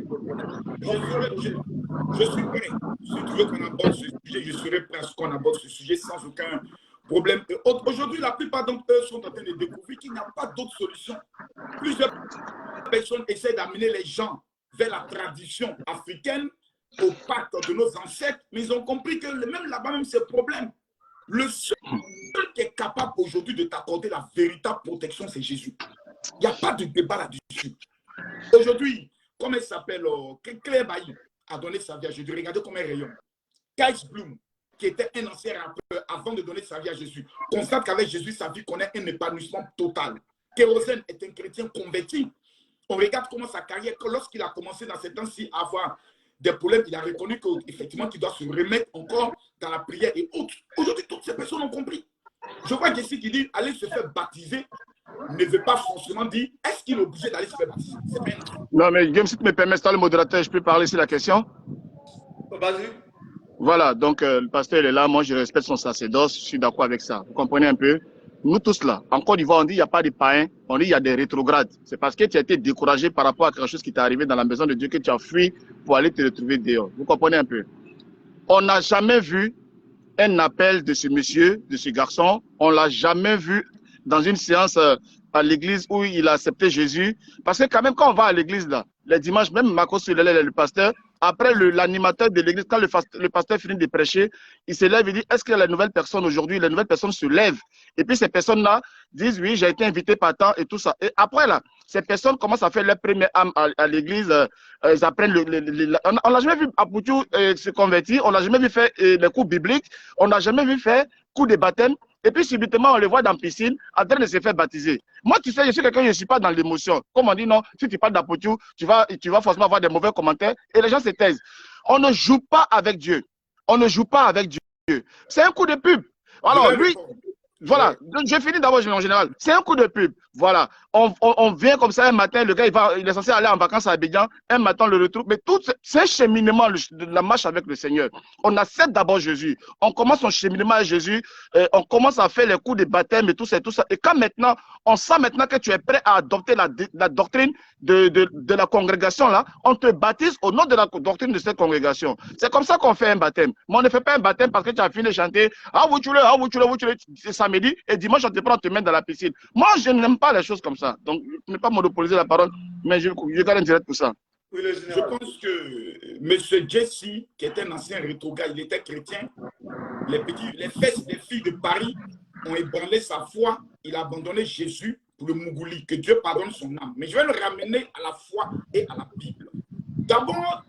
Je suis prêt. Si tu veux qu'on aborde ce sujet, je serai prêt à ce qu'on aborde ce sujet sans aucun problème. Aujourd'hui, la plupart d'entre eux sont en train de découvrir qu'il n'y a pas d'autre solution. Plusieurs personnes essaient d'amener les gens vers la tradition africaine, au pacte de nos ancêtres, mais ils ont compris que même là-bas, même c'est problème. Le seul qui est capable aujourd'hui de t'accorder la véritable protection, c'est Jésus. Il n'y a pas de débat là-dessus. Aujourd'hui, comme elle s'appelle, Claire Bailly a donné sa vie à Jésus. Regardez comment elle rayonne. Kais Bloom, qui était un ancien rappeur avant de donner sa vie à Jésus, constate qu'avec Jésus, sa vie connaît un épanouissement total. Kérosène est un chrétien converti. On regarde comment sa carrière, lorsqu'il a commencé dans ces temps-ci à avoir des problèmes, il a reconnu qu'effectivement, il doit se remettre encore dans la prière et autres. Aujourd'hui, toutes ces personnes ont compris. Je vois Jessie qui dit aller se faire baptiser ne veut pas forcément dire est-ce qu'il est obligé d'aller se faire baptiser. Non, mais Guillaume, si tu me permets, c'est le modérateur, je peux parler sur la question. Vas-y. Voilà, donc le pasteur est là, moi je respecte son sacerdoce, je suis d'accord avec ça. Vous comprenez un peu? Nous tous là, en Côte d'Ivoire, on dit il n'y a pas de païens, on dit il y a des rétrogrades. C'est parce que tu as été découragé par rapport à quelque chose qui t'est arrivé dans la maison de Dieu que tu as fui pour aller te retrouver dehors. Vous comprenez un peu? On n'a jamais vu un appel de ce monsieur, de ce garçon, on ne l'a jamais vu dans une séance à l'église où il a accepté Jésus. Parce que quand même, quand on va à l'église là, les dimanches, même Marcos, le pasteur, après l'animateur de l'église, quand le pasteur finit de prêcher, il se lève et dit, est-ce que la nouvelle personne aujourd'hui, les nouvelles personnes se lèvent? Et puis ces personnes-là disent, oui, j'ai été invité par temps et tout ça. Et après, là, ces personnes commencent à faire leur première âme à l'église. Ils apprennent on n'a jamais vu Apoutou se convertir, on n'a jamais vu faire les cours bibliques, on n'a jamais vu faire cours de baptême. Et puis subitement, on les voit dans la piscine en train de se faire baptiser. Moi, tu sais, je suis quelqu'un, je ne suis pas dans l'émotion. Comme on dit, non, si tu parles d'Apoutou, tu vas forcément avoir des mauvais commentaires et les gens se taisent. On ne joue pas avec Dieu. On ne joue pas avec Dieu. C'est un coup de pub. Alors, lui, voilà, je finis d'abord en général. C'est un coup de pub. Voilà, on vient comme ça un matin, le gars il est censé aller en vacances à Abidjan, un matin le retrouve. Mais tout c'est un cheminement, la marche avec le Seigneur. On accepte d'abord Jésus. On commence son cheminement avec Jésus. On commence à faire les coups de baptême et tout ça. Et quand maintenant, on sent maintenant que tu es prêt à adopter la doctrine de la congrégation là, on te baptise au nom de la doctrine de cette congrégation. C'est comme ça qu'on fait un baptême. Mais on ne fait pas un baptême parce que tu as fini de chanter ah vous tuez, samedi et dimanche on te prend, on te met dans la piscine. Moi je n'aime pas les choses comme ça. Donc je ne vais pas monopoliser la parole, mais je garde un direct pour ça. Oui, je pense que M. Jesse, qui est un ancien rétrograde, il était chrétien. Les fesses des filles de Paris ont ébranlé sa foi. Il a abandonné Jésus pour le Mougouli. Que Dieu pardonne son âme. Mais je vais le ramener à la foi et à la Bible. D'abord,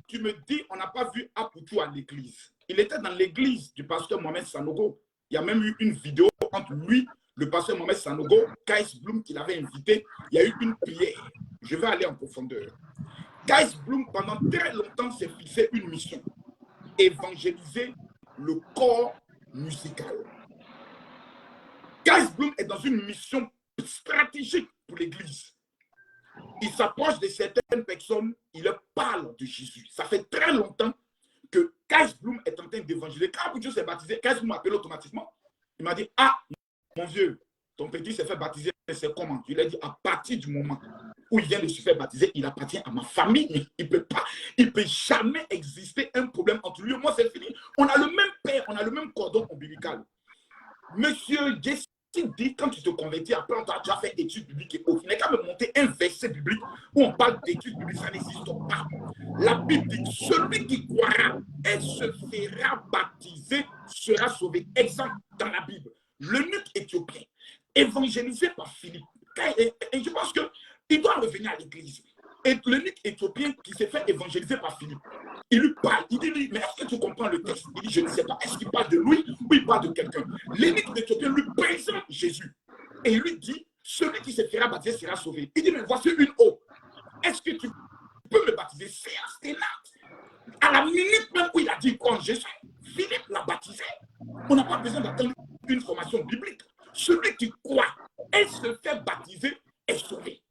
tu me dis, on n'a pas vu Apoutou à l'église. Il était dans l'église du pasteur Mohamed Sanogo. Il y a même eu une vidéo entre lui, le pasteur Mohamed Sanogo, Kais Bloom, qui l'avait invité. Il y a eu une prière. Je vais aller en profondeur. Kais Bloom, pendant très longtemps, s'est fixé une mission. Évangéliser le corps musical. Kais Bloom est dans une mission stratégique pour l'Église. Il s'approche de certaines personnes, il leur parle de Jésus. Ça fait très longtemps que Kais Bloom est en train d'évangéliser. Quand Dieu s'est baptisé, Kais Bloom m'a appelé automatiquement. Il m'a dit, ah, mon vieux, ton petit s'est fait baptiser, c'est comment? Je lui ai dit, à partir du moment où il vient de se faire baptiser, il appartient à ma famille. Il peut jamais exister un problème entre lui et moi, c'est fini. On a le même père, on a le même cordon ombilical. Monsieur Jesse dit, quand tu te convertis, après on t'a déjà fait études bibliques et au final, quand me monter un verset biblique où on parle d'études bibliques, ça n'existe pas. La Bible dit, celui qui croira et se fera baptiser sera sauvé. Exemple dans la Bible. L'eunuque éthiopien, évangélisé par Philippe. Et je pense qu'il doit revenir à l'église. Et l'eunuque éthiopien qui s'est fait évangéliser par Philippe, il lui parle, il dit, mais est-ce que tu comprends le texte? Il dit, je ne sais pas, est-ce qu'il parle de lui ou il parle de quelqu'un? L'eunuque éthiopien lui présente Jésus. Et il lui dit, celui qui se fera baptiser sera sauvé. Il dit, mais voici une eau. Est-ce que tu peux me baptiser? C'est instant. À la minute même où il a dit, quand Jésus, Philippe l'a baptisé. On n'a pas besoin d'attendre une formation biblique. Celui qui croit et se fait baptiser est sauvé.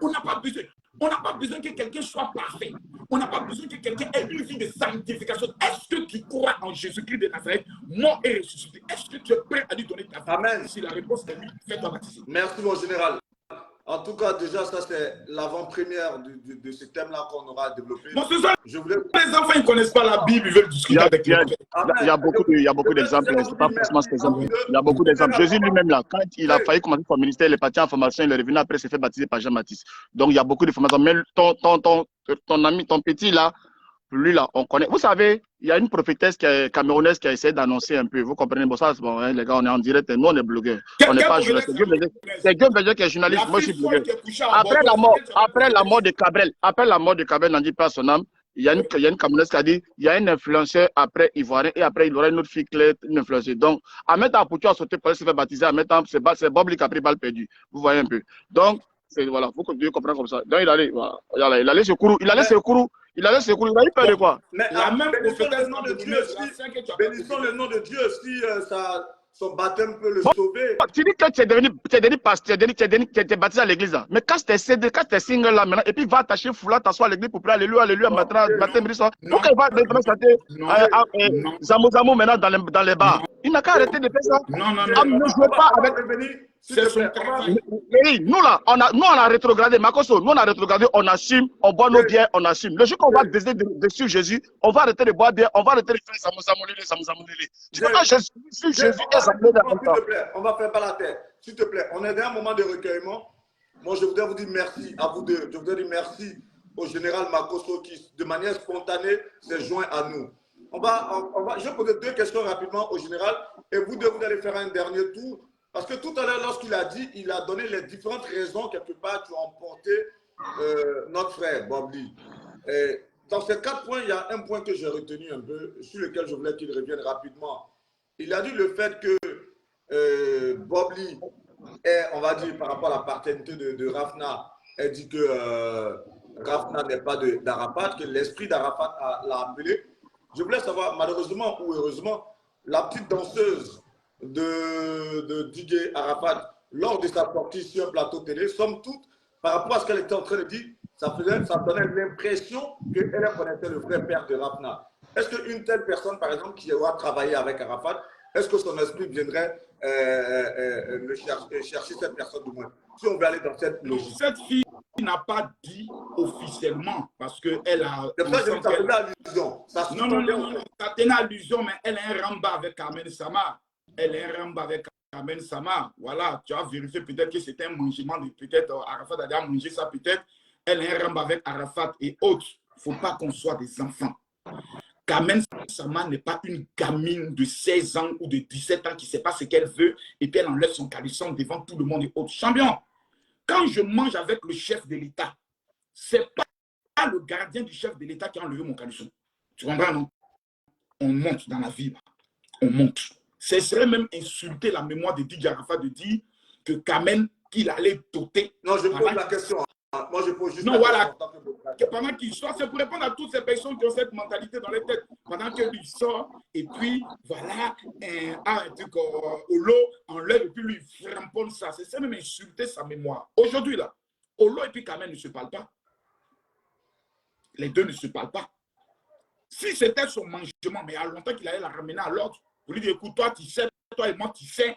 On n'a pas besoin. On n'a pas besoin que quelqu'un soit parfait. On n'a pas besoin que quelqu'un ait une vie de sanctification. Est-ce que tu crois en Jésus-Christ de Nazareth, mort et ressuscité? Est-ce que tu es prêt à lui donner ta vie? Amen. Si la réponse est oui, fais-toi baptiser. Merci, mon général. En tout cas, déjà, ça, c'est l'avant-première de ce thème-là qu'on aura développé. Bon, ce soir, je voulais... les enfants, ils ne connaissent pas la Bible, ils veulent discuter avec les il y a beaucoup d'exemples. C'est pas forcément cet exemple. Il y a beaucoup d'exemples. Jésus lui-même, là, quand il a failli commencer son ministère, il est parti en formation, il est revenu après, il s'est fait baptiser par Jean-Baptiste. Donc, il y a beaucoup de formations. Mais ton ami, ton petit, là, lui, là, on connaît. Vous savez, il y a une prophétesse camerounaise qui a essayé d'annoncer un peu. Vous comprenez? Bon, ça, bon, hein, les gars, on est en direct. Nous, on est blogueurs. On n'est pas journaliste. C'est Guillaume Bédier qui est journaliste. Moi, je suis blogueur. Après la mort de Cabrel, n'en dit pas son âme. Il y a une camerounaise qui a dit il y a un influenceur après Ivoirien et après il aura une autre fille claire, une influenceuse. Donc, à mettre à Poutou à sauter pour se faire baptiser, à mettre c'est Bob qui a pris balle perdue. Vous voyez un peu. Donc, voilà, vous devez comprendre comme ça. Donc, il allait se courir. Il a eu peur de quoi? Mais la même prophétesse nom de Dieu, bénissons le nom de Dieu, si son baptême peut le sauver. Tu dis que tu es devenu pasteur, tu es baptisé à l'église. Mais quand tu es single là maintenant, et puis va attacher foulard, t'asseoir à l'église pour prier alléluia, matin, brisson. Pourquoi il va maintenant chanter Zamou maintenant dans les bars? Il n'a qu'à arrêter de faire ça. Non. Ne jouez pas avec. Nous là, on a rétrogradé, Makoso, nous on a rétrogradé, on assume, on boit nos bières, on assume. Le jour qu'on va décider de suivre Jésus, on va arrêter de boire bière, on va arrêter de faire Samouzamolélé. Tu peux pas Jésus et Samouzamolélé en même temps. S'il te plaît, on va faire pas la tête. S'il te plaît, on est dans un moment de recueillement. Moi, je voudrais vous dire merci à vous deux. Je voudrais dire merci au général Makosso qui, de manière spontanée, s'est joint à nous. Je vais poser 2 questions rapidement au général et vous deux, vous allez faire un dernier tour. Parce que tout à l'heure, lorsqu'il a dit, il a donné les différentes raisons, quelque part, qui ont emporté notre frère Bob Lee. Dans ces 4 points, il y a un point que j'ai retenu un peu, sur lequel je voulais qu'il revienne rapidement. Il a dit le fait que Bob Lee est, on va dire, par rapport à la paternité de Rafna, elle dit que Rafna n'est pas d'Arafat, que l'esprit d'Arafat l'a appelé. Je voulais savoir, malheureusement ou heureusement, la petite danseuse de DJ Arafat, lors de sa sortie sur un plateau télé, somme toute, par rapport à ce qu'elle était en train de dire, ça donnait l'impression qu'elle connaissait le vrai père de Rafna. Est-ce qu'une telle personne, par exemple, qui aura travaillé avec Arafat, est-ce que son esprit viendrait chercher cette personne du moins? Si on veut aller dans cette logique. Cette fille n'a pas dit officiellement parce qu'elle a. C'est pour ça que ça tenait allusion. Non, ça tenait allusion, mais elle a un ramba avec Carmen Sama. Elle a un ramba avec Carmen Sama. Voilà, tu as vérifié peut-être que c'était un mangement, peut-être Arafat a déjà mangé ça, peut-être. Elle a un ramba avec Arafat et autres. Il ne faut pas qu'on soit des enfants. Carmen Sama n'est pas une gamine de 16 ans ou de 17 ans qui ne sait pas ce qu'elle veut et puis elle enlève son caleçon devant tout le monde et autres. Champion, quand je mange avec le chef de l'État, ce n'est pas le gardien du chef de l'État qui a enlevé mon caleçon. Tu comprends, non? On monte dans la vie. On monte. Ce serait même insulter la mémoire de Didier Arafat de dire que Carmen, qu'il allait doter. Non, je pose la question. Moi, je pose juste non, voilà. Que pendant qu'il sort, c'est pour répondre à toutes ces personnes qui ont cette mentalité dans les têtes. Pendant que lui sort, et puis, voilà, un truc au lot, enlève, et puis lui, il framponne ça. C'est même insulter sa mémoire. Aujourd'hui, là, Olo et puis Carmen ne se parlent pas. Les deux ne se parlent pas. Si c'était son mangement, mais il y a longtemps qu'il allait la ramener à l'ordre, pour lui dire, écoute, toi, tu sais, toi et moi, tu sais,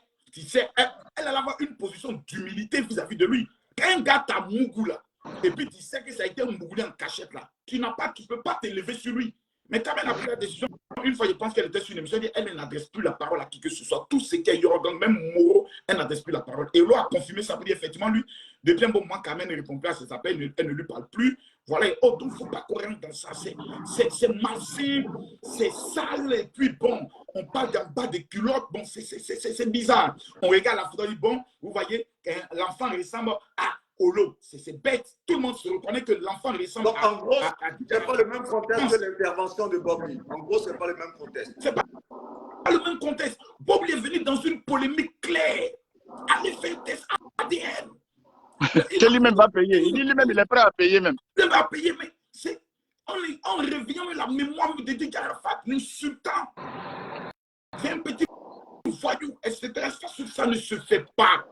elle allait avoir une position d'humilité vis-à-vis de lui. Quand un gars t'a mougou là, et puis tu sais que ça a été un mougoulé en cachette là, tu ne peux pas t'élever sur lui. Mais quand elle a pris la décision, une fois je pense qu'elle était sur une émission, elle n'adresse plus la parole à qui que ce soit. Tout ce qu'il y aura, même Moro, elle n'adresse plus la parole. Et l'eau a confirmé ça pour dire effectivement, lui, depuis un bon moment, quand même, ne répond plus à ses appels, elle ne lui parle plus. Voilà, et oh, donc il ne faut pas courir dans ça. C'est malsain, c'est sale, et puis bon, on parle d'en bas des culottes, bon, c'est bizarre. On regarde la photo, on dit, bon, vous voyez, l'enfant ressemble à Olo. C'est bête. Tout le monde se reconnaît que l'enfant ressemble donc, à... en gros, ce n'est pas le même contexte que l'intervention de Bob Lee. En gros, ce n'est pas le même contexte. C'est pas le même contexte. Bob Lee est venu dans une polémique claire. Allez faire test ADN. Que lui-même va payer. Il dit lui-même, il est prêt à payer même. Il va payer, mais on revient à la mémoire de Didier Arafat, l'insultant. C'est un petit voyou, etc. Ça ne se fait pas.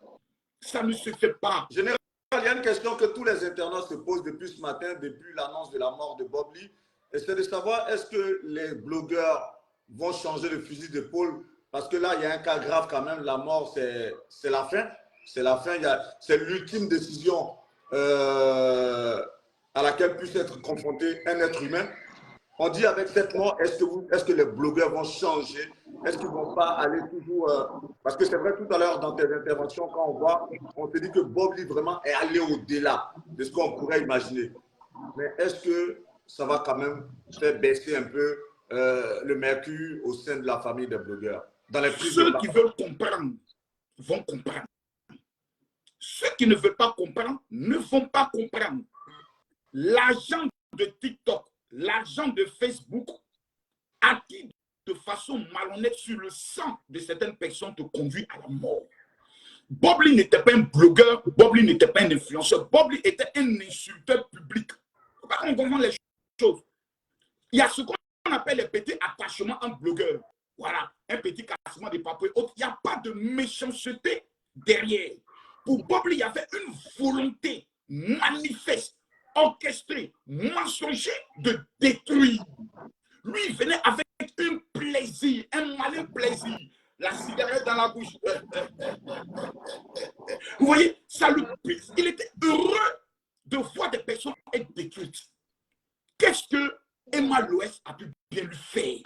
Ça ne se fait pas. Général, il y a une question que tous les internautes se posent depuis ce matin, depuis l'annonce de la mort de Bob Lee. Et c'est de savoir, est-ce que les blogueurs vont changer de fusil d'épaule? Parce que là, il y a un cas grave quand même. La mort, c'est la fin. C'est la fin. C'est l'ultime décision à laquelle puisse être confronté un être humain. On dit avec cette mort, est-ce que les blogueurs vont changer? Est-ce qu'ils ne vont pas aller toujours... parce que c'est vrai, tout à l'heure, dans tes interventions, quand on voit, on te dit que Bob Lee vraiment est allé au-delà de ce qu'on pourrait imaginer. Mais est-ce que ça va quand même faire baisser un peu le mercure au sein de la famille des blogueurs? Dans les Ceux qui veulent comprendre vont comprendre. Ceux qui ne veulent pas comprendre ne vont pas comprendre. L'agent de TikTok, l'agent de Facebook, a qui de façon malhonnête sur le sang de certaines personnes te conduit à la mort. Bob Lee n'était pas un blogueur, Bob Lee n'était pas un influenceur, Bob Lee était un insulteur public. On comprend les choses. Il y a ce qu'on appelle les petits attachements entre blogueurs. Voilà, un petit cassement des papiers autres. Il n'y a pas de méchanceté derrière. Pour Bob Lee, il y avait une volonté manifeste, orchestrée, mensongère de détruire. Lui, il venait avec un plaisir, un malin plaisir. La cigarette dans la bouche. Vous voyez, ça le pèse. Il était heureux de voir des personnes être détruites. Qu'est-ce que Emma Loès a pu bien lui faire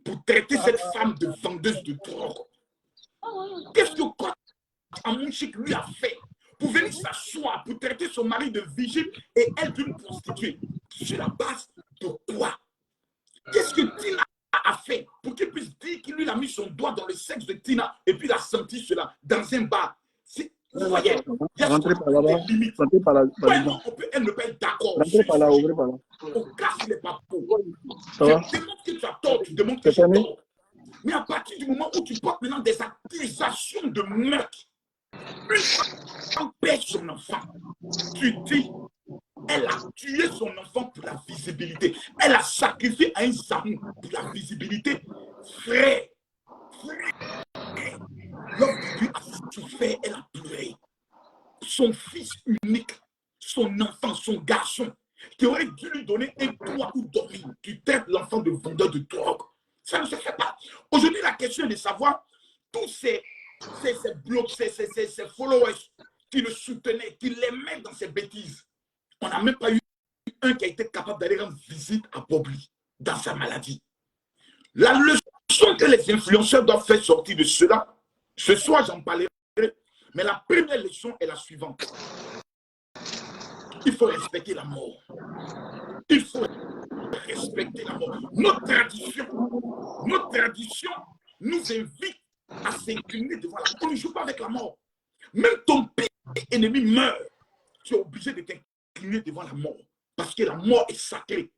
pour traiter cette femme de vendeuse de drogue? Qu'est-ce que Amounchik lui a fait pour venir s'asseoir, pour traiter son mari de vigile et elle d'une prostituée? Sur la base de quoi? Qu'est-ce que Tina a fait pour qu'il puisse dire qu'il lui a mis son doigt dans le sexe de Tina et puis il a senti cela dans un bar? Vous voyez, il y a des limites. Elle ne peut être d'accord. Au cas s'il n'est pas pour. Tu demandes que tu as tort, tu demandes que tu as tort. Mais à partir du moment où tu portes maintenant des accusations de meurtre, une femme perd son enfant, tu dis, elle a tué son enfant pour la visibilité. Elle a sacrifié un Zamou pour la visibilité. Frère, lorsque Dieu a souffert, elle a pleuré. Son fils unique, son enfant, son garçon, qui aurait dû lui donner un toit où dormir, tu traites l'enfant de vendeur de drogue. Ça ne se fait pas. Aujourd'hui, la question est de savoir tous ces blocs, ces followers qui le soutenaient, qui l'aimaient dans ses bêtises. On n'a même pas eu un qui a été capable d'aller rendre visite à Bobli dans sa maladie. La leçon que les influenceurs doivent faire sortir de cela, ce soir j'en parlerai, mais la première leçon est la suivante. Il faut respecter la mort. Il faut respecter la mort. Notre tradition nous invite à s'incliner devant la mort. On ne joue pas avec la mort. Même ton pire ennemi meurt. Tu es obligé de t'incliner devant la mort. Parce que la mort est sacrée.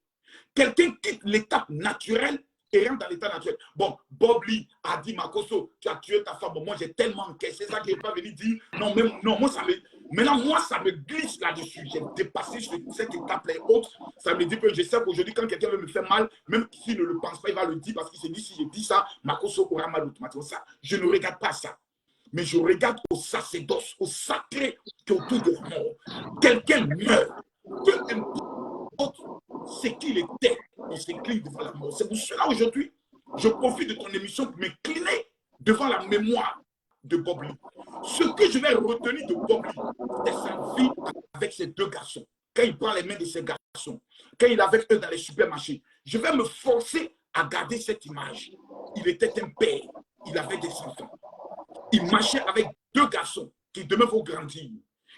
Quelqu'un quitte l'étape naturelle et rentre dans l'état naturel. Bon, Bob Lee a dit, Makoso, tu as tué ta femme. Bon, moi, j'ai tellement encaissé ça qu'il n'est pas venu dire, non, moi, ça me... Maintenant, moi, ça me glisse là-dessus. J'ai dépassé cette étape-là et autres. Ça me dit que je sais qu'aujourd'hui, quand quelqu'un veut me faire mal, même s'il ne le pense pas, il va le dire parce qu'il s'est dit, si je dis ça, Makoso aura mal automatiquement. Ça, je ne regarde pas ça. Mais je regarde au sacerdoce, au sacré qui est autour de la mort. Quelqu'un meurt. Peu importe ce qu'il était, on s'incline devant la mort. C'est pour cela aujourd'hui, je profite de ton émission pour m'incliner devant la mémoire de Bob Lee. Ce que je vais retenir de Bob Lee, c'est sa vie avec ses deux garçons. Quand il prend les mains de ses garçons, quand il est avec eux dans les supermarchés, je vais me forcer à garder cette image. Il était un père, il avait des enfants. Il marchait avec deux garçons qui demain vont grandir.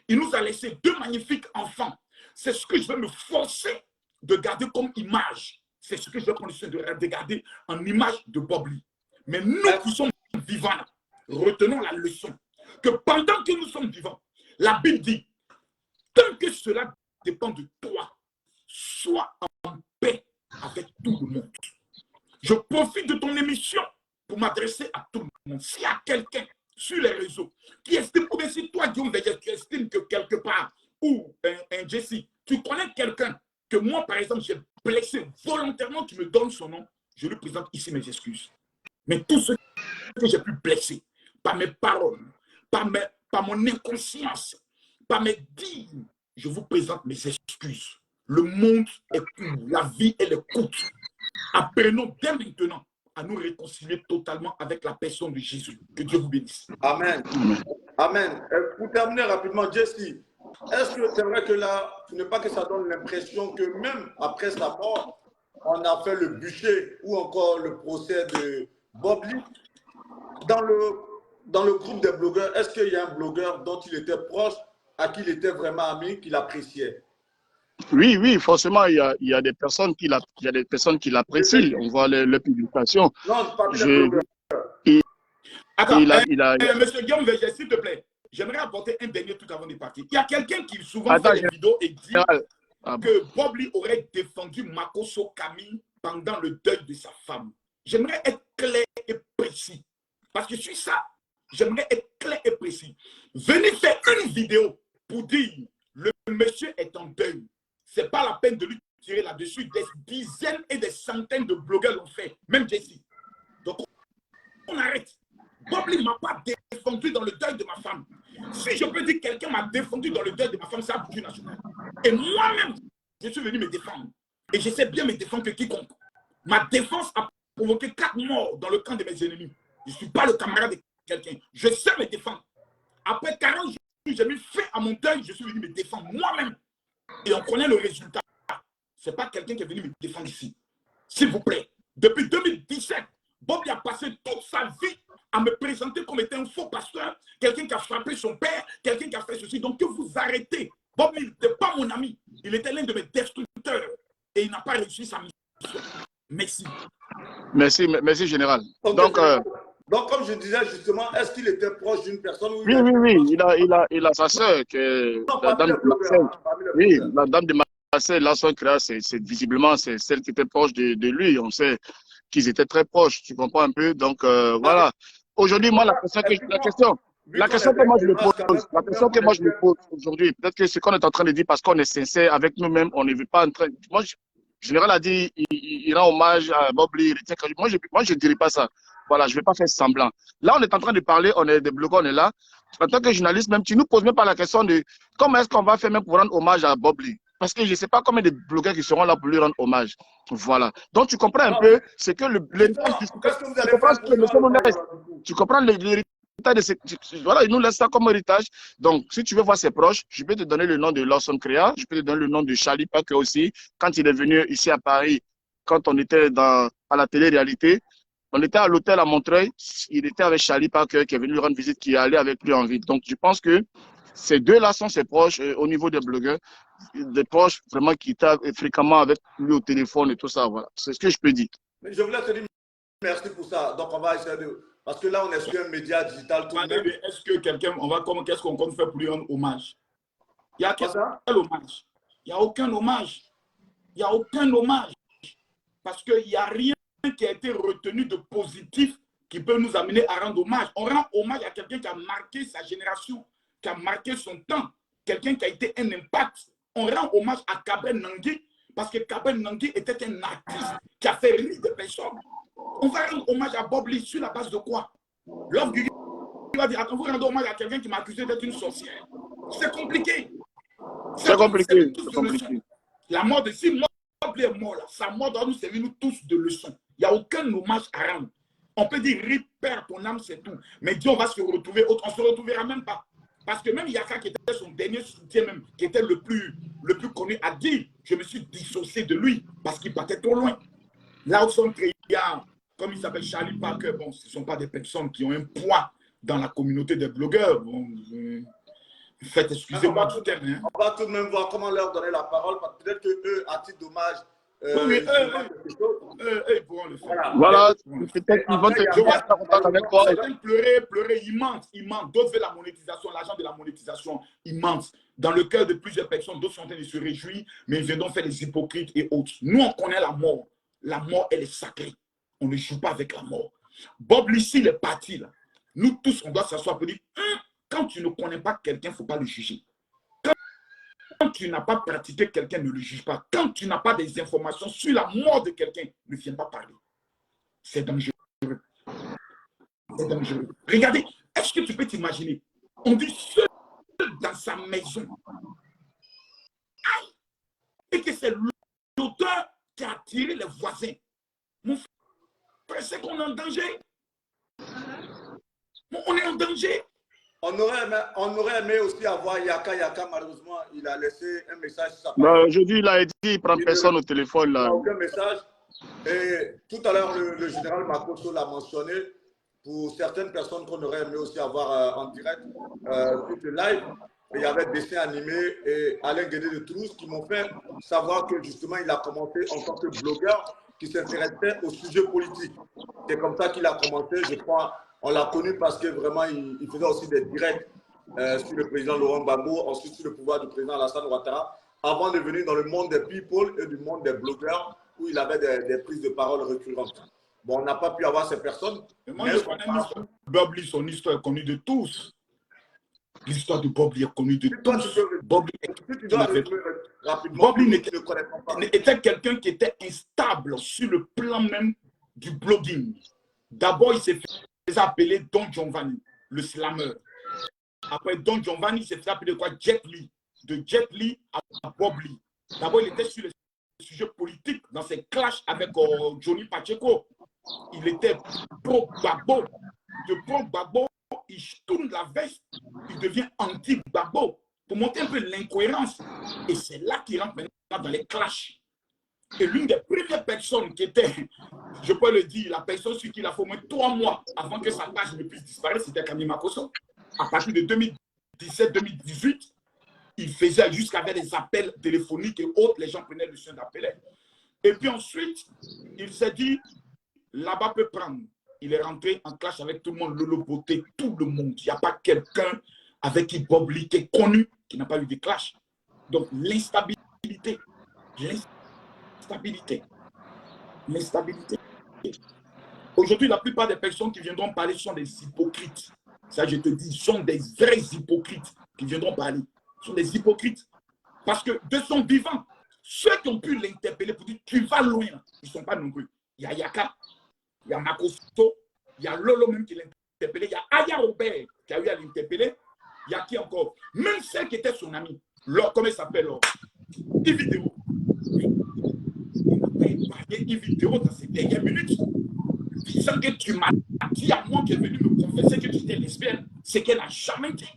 Il nous a laissé deux magnifiques enfants. C'est ce que je vais me forcer de garder comme image. C'est ce que je vais prendre soin de garder en image de Bob Lee. Mais nous qui sommes vivants, retenons la leçon que pendant que nous sommes vivants, la Bible dit, tant que cela dépend de toi, sois en paix avec tout le monde. Je profite de ton émission pour m'adresser à tout le monde. S'il y a quelqu'un sur les réseaux qui estime, ou bien si toi, Guillaume Vergès, tu estimes que quelque part, ou un Jesse, tu connais quelqu'un que moi, par exemple, j'ai blessé volontairement, tu me donnes son nom, je lui présente ici mes excuses. Mais tous ceux que j'ai pu blesser, par mes paroles, par mon inconscience, par mes dires, je vous présente mes excuses. Le monde est court, la vie, elle est courte. Apprenons dès maintenant à nous réconcilier totalement avec la personne de Jésus. Que Dieu vous bénisse. Amen. Amen. Pour terminer rapidement, Jesse, est-ce que c'est vrai que là, tu n'es pas que ça donne l'impression que même après sa mort, on a fait le bûcher ou encore le procès de Bob Lee? Dans le groupe des blogueurs, est-ce qu'il y a un blogueur dont il était proche, à qui il était vraiment ami, qu'il appréciait? Oui, forcément, il y a des personnes qui l'apprécient. On voit les publications. Non, pas les blogueurs. Attends, monsieur Guillaume Vergès, s'il te plaît, j'aimerais apporter un dernier truc avant de partir. Il y a quelqu'un qui souvent fait des vidéos et dit que Bob Lee aurait défendu Makoso Camille pendant le deuil de sa femme. J'aimerais être clair et précis. Parce que sur ça, j'aimerais être clair et précis. Venez faire une vidéo pour dire le monsieur est en deuil. Ce n'est pas la peine de lui tirer là-dessus. Des dizaines et des centaines de blogueurs l'ont fait, même Jesse. Donc, on arrête. Bob Lee ne m'a pas défendu dans le deuil de ma femme. Si je peux dire que quelqu'un m'a défendu dans le deuil de ma femme, c'est Abdou National. Et moi-même, je suis venu me défendre. Et je sais bien me défendre que quiconque. Ma défense a provoqué 4 morts dans le camp de mes ennemis. Je ne suis pas le camarade de quelqu'un. Je sais me défendre. Après 40 jours, j'ai mis fin à mon deuil, je suis venu me défendre moi-même. Et on connaît le résultat. Ce n'est pas quelqu'un qui est venu me défendre ici. S'il vous plaît, depuis 2017, Bob Lee a passé toute sa vie à me présenter comme étant un faux pasteur, quelqu'un qui a frappé son père, quelqu'un qui a fait ceci. Donc que vous arrêtez. Bob Lee n'était pas mon ami. Il était l'un de mes destructeurs. et il n'a pas réussi sa mission. Merci. Merci, général. Ok, Donc, comme je disais justement, est-ce qu'il était proche d'une personne ou oui, il a sa sœur, non, la parmi dame les de blogueurs, Marseille. hein, parmi les Oui, blogueurs. la dame de Marseille, là, son créa, c'est visiblement celle qui était proche de lui. On sait qu'ils étaient très proches, tu comprends un peu. Donc, Ah, voilà. Aujourd'hui, moi, la question vu qu'on que moi est je me image quand même, pose, la combien question que on moi je me est pose aujourd'hui, peut-être que ce qu'on est en train de dire, parce qu'on est sincère avec nous-mêmes, on ne veut pas en train. Moi, Général a dit, il rend hommage à Bob Lee. Moi, je ne dirais pas ça. Voilà, je ne vais pas faire semblant. Là, on est en train de parler, on est des blogueurs, on est là. En tant que journaliste, même, tu nous poses même pas la question de comment est-ce qu'on va faire même pour rendre hommage à Bob Lee. Parce que je ne sais pas combien de blogueurs qui seront là pour lui rendre hommage. Voilà. Donc, tu comprends un peu, c'est que l'héritage du... Qu'est-ce que vous Tu allez comprends faire ce pour que lui rendre hommage M. alors, du coup? Tu comprends l'héritage de ces... Voilà, il nous laisse ça comme héritage. Donc, si tu veux voir ses proches, je peux te donner le nom de Lawson Crea, je peux te donner le nom de Charlie Parker aussi. Quand il est venu ici à Paris, quand on était à la télé-réalité, on était à l'hôtel à Montreuil, il était avec Charlie Parker qui est venu lui rendre visite, qui est allé avec lui en ville. Donc, je pense que ces deux-là sont ses proches au niveau des blogueurs, des proches vraiment qui étaient fréquemment avec lui au téléphone et tout ça. Voilà. C'est ce que je peux dire. Mais je voulais te dire merci pour ça. Donc, on va essayer de... Parce que là, on est sur un média digital tout de même. Est-ce que quelqu'un, qu'est-ce qu'on compte faire pour lui rendre hommage? Il n'y a quel hommage? Il n'y a aucun hommage. Il n'y a aucun hommage. Parce qu'il n'y a rien qui a été retenu de positif qui peut nous amener à rendre hommage. On rend hommage à quelqu'un qui a marqué sa génération, qui a marqué son temps, quelqu'un qui a été un impact. On rend hommage à Kabé Nangui parce que Kabé Nangui était un artiste qui a fait rire des personnes. On va rendre hommage à Bob Lee sur la base de quoi? Love Guigui va dire, vous rendez hommage à quelqu'un qui m'a accusé d'être une sorcière. C'est compliqué. C'est compliqué. La mort de si Bob Lee est mort là, sa mort doit nous servir nous tous de leçon. Il n'y a aucun hommage à rendre. On peut dire, père ton âme, c'est tout. Mais Dieu, on va se retrouver, on ne se retrouvera même pas. Parce que même Yaka, qui était son dernier soutien, même, qui était le plus connu, a dit, je me suis dissocié de lui parce qu'il partait trop loin. Là où sont créés, comme il s'appelle Charlie Parker, bon, ce ne sont pas des personnes qui ont un poids dans la communauté des blogueurs. Bon, faites, excusez-moi du terme. Hein. On va tout de même voir comment leur donner la parole, parce que peut-être qu'eux, à titre d'hommage, ils pourront le faire. Voilà, peut-être qu'ils vont te voir avec toi. Certains pleurer, ils mentent. D'autres veulent la monétisation, l'argent de la monétisation, ils mentent. Dans le cœur de plusieurs personnes, d'autres sont en train de se réjouir, mais ils viennent donc faire des hypocrites et autres. Nous, on connaît la mort. La mort, elle est sacrée. On ne joue pas avec la mort. Bob Lee, s'il est parti, là, nous tous, on doit s'asseoir pour dire, quand tu ne connais pas quelqu'un, il ne faut pas le juger. Quand tu n'as pas pratiqué quelqu'un, ne le juge pas. Quand tu n'as pas des informations sur la mort de quelqu'un, ne viens pas parler. C'est dangereux. C'est dangereux. Regardez, est-ce que tu peux t'imaginer? On dit seul dans sa maison. Aïe! Et que c'est l'auteur qui a attiré les voisins. Mon frère, c'est qu'on est en danger. On est en danger. On aurait aimé aussi avoir Yaka, malheureusement, il a laissé un message sur sa page. Aujourd'hui, il a dit qu'il ne prend personne au téléphone. Là. Il n'y a aucun message. Et tout à l'heure, le général Makosso l'a mentionné. Pour certaines personnes qu'on aurait aimé aussi avoir en direct sur le live, il y avait dessin animé et Alain Guédé de Toulouse qui m'ont fait savoir que justement, il a commencé en tant que blogueur qui s'intéressait au sujet politique. C'est comme ça qu'il a commencé, je crois. On l'a connu parce que vraiment, il faisait aussi des directs sur le président Laurent Gbagbo, ensuite sur le pouvoir du président Alassane Ouattara, avant de venir dans le monde des people et du monde des blogueurs, où il avait des prises de parole récurrentes. Bon, on n'a pas pu avoir ces personnes. Mais moi, je connais l'histoire de Bob Lee, son histoire est connue de tous. L'histoire de Bob Lee est connue de tous. Bob Lee était quelqu'un qui était instable sur le plan même du blogging. D'abord, il s'est fait appeler Don Giovanni, le slammer. Après Don Giovanni, il s'est fait appeler quoi? Jet Li. De Jet Li à Bob Lee. D'abord, il était sur les sujets politiques dans ses clashs avec Johnny Pacheco. Il était pro-Gbagbo. De pro-Gbagbo, il tourne la veste, il devient anti-Gbagbo pour montrer un peu l'incohérence. Et c'est là qu'il rentre maintenant dans les clashs. Et l'une des premières personnes qui était, je peux le dire, la personne sur qui il a fait au moins 3 mois avant que sa page ne puisse disparaître, c'était Camille Makosso. À partir de 2017-2018, il faisait jusqu'avec des appels téléphoniques et autres, les gens prenaient le soin d'appeler. Et puis ensuite, il s'est dit, là-bas peut prendre. Il est rentré en clash avec tout le monde, Lolo Beauté, tout le monde. Il n'y a pas quelqu'un avec qui Bob Lee est connu qui n'a pas eu de clash. Donc l'instabilité, l'instabilité. Aujourd'hui, la plupart des personnes qui viendront parler sont des hypocrites. Ça, je te dis, sont des vrais hypocrites qui viendront parler. Sont des hypocrites. Parce que de son vivant, ceux qui ont pu l'interpeller pour dire tu vas loin, ils ne sont pas nombreux. Il y a Yaka, il y a Makosto, il y a Lolo même qui l'a interpellé, il y a Aya Robert qui a eu à l'interpeller, il y a qui encore? Même celle qui était son amie, comment elle s'appelle? Ividéo. Il n'a pas parlé Ividéo dans ces dernières minutes, disant que tu m'as dit à moi qui est venu me confesser que tu étais lesbienne, c'est qu'elle n'a jamais dit.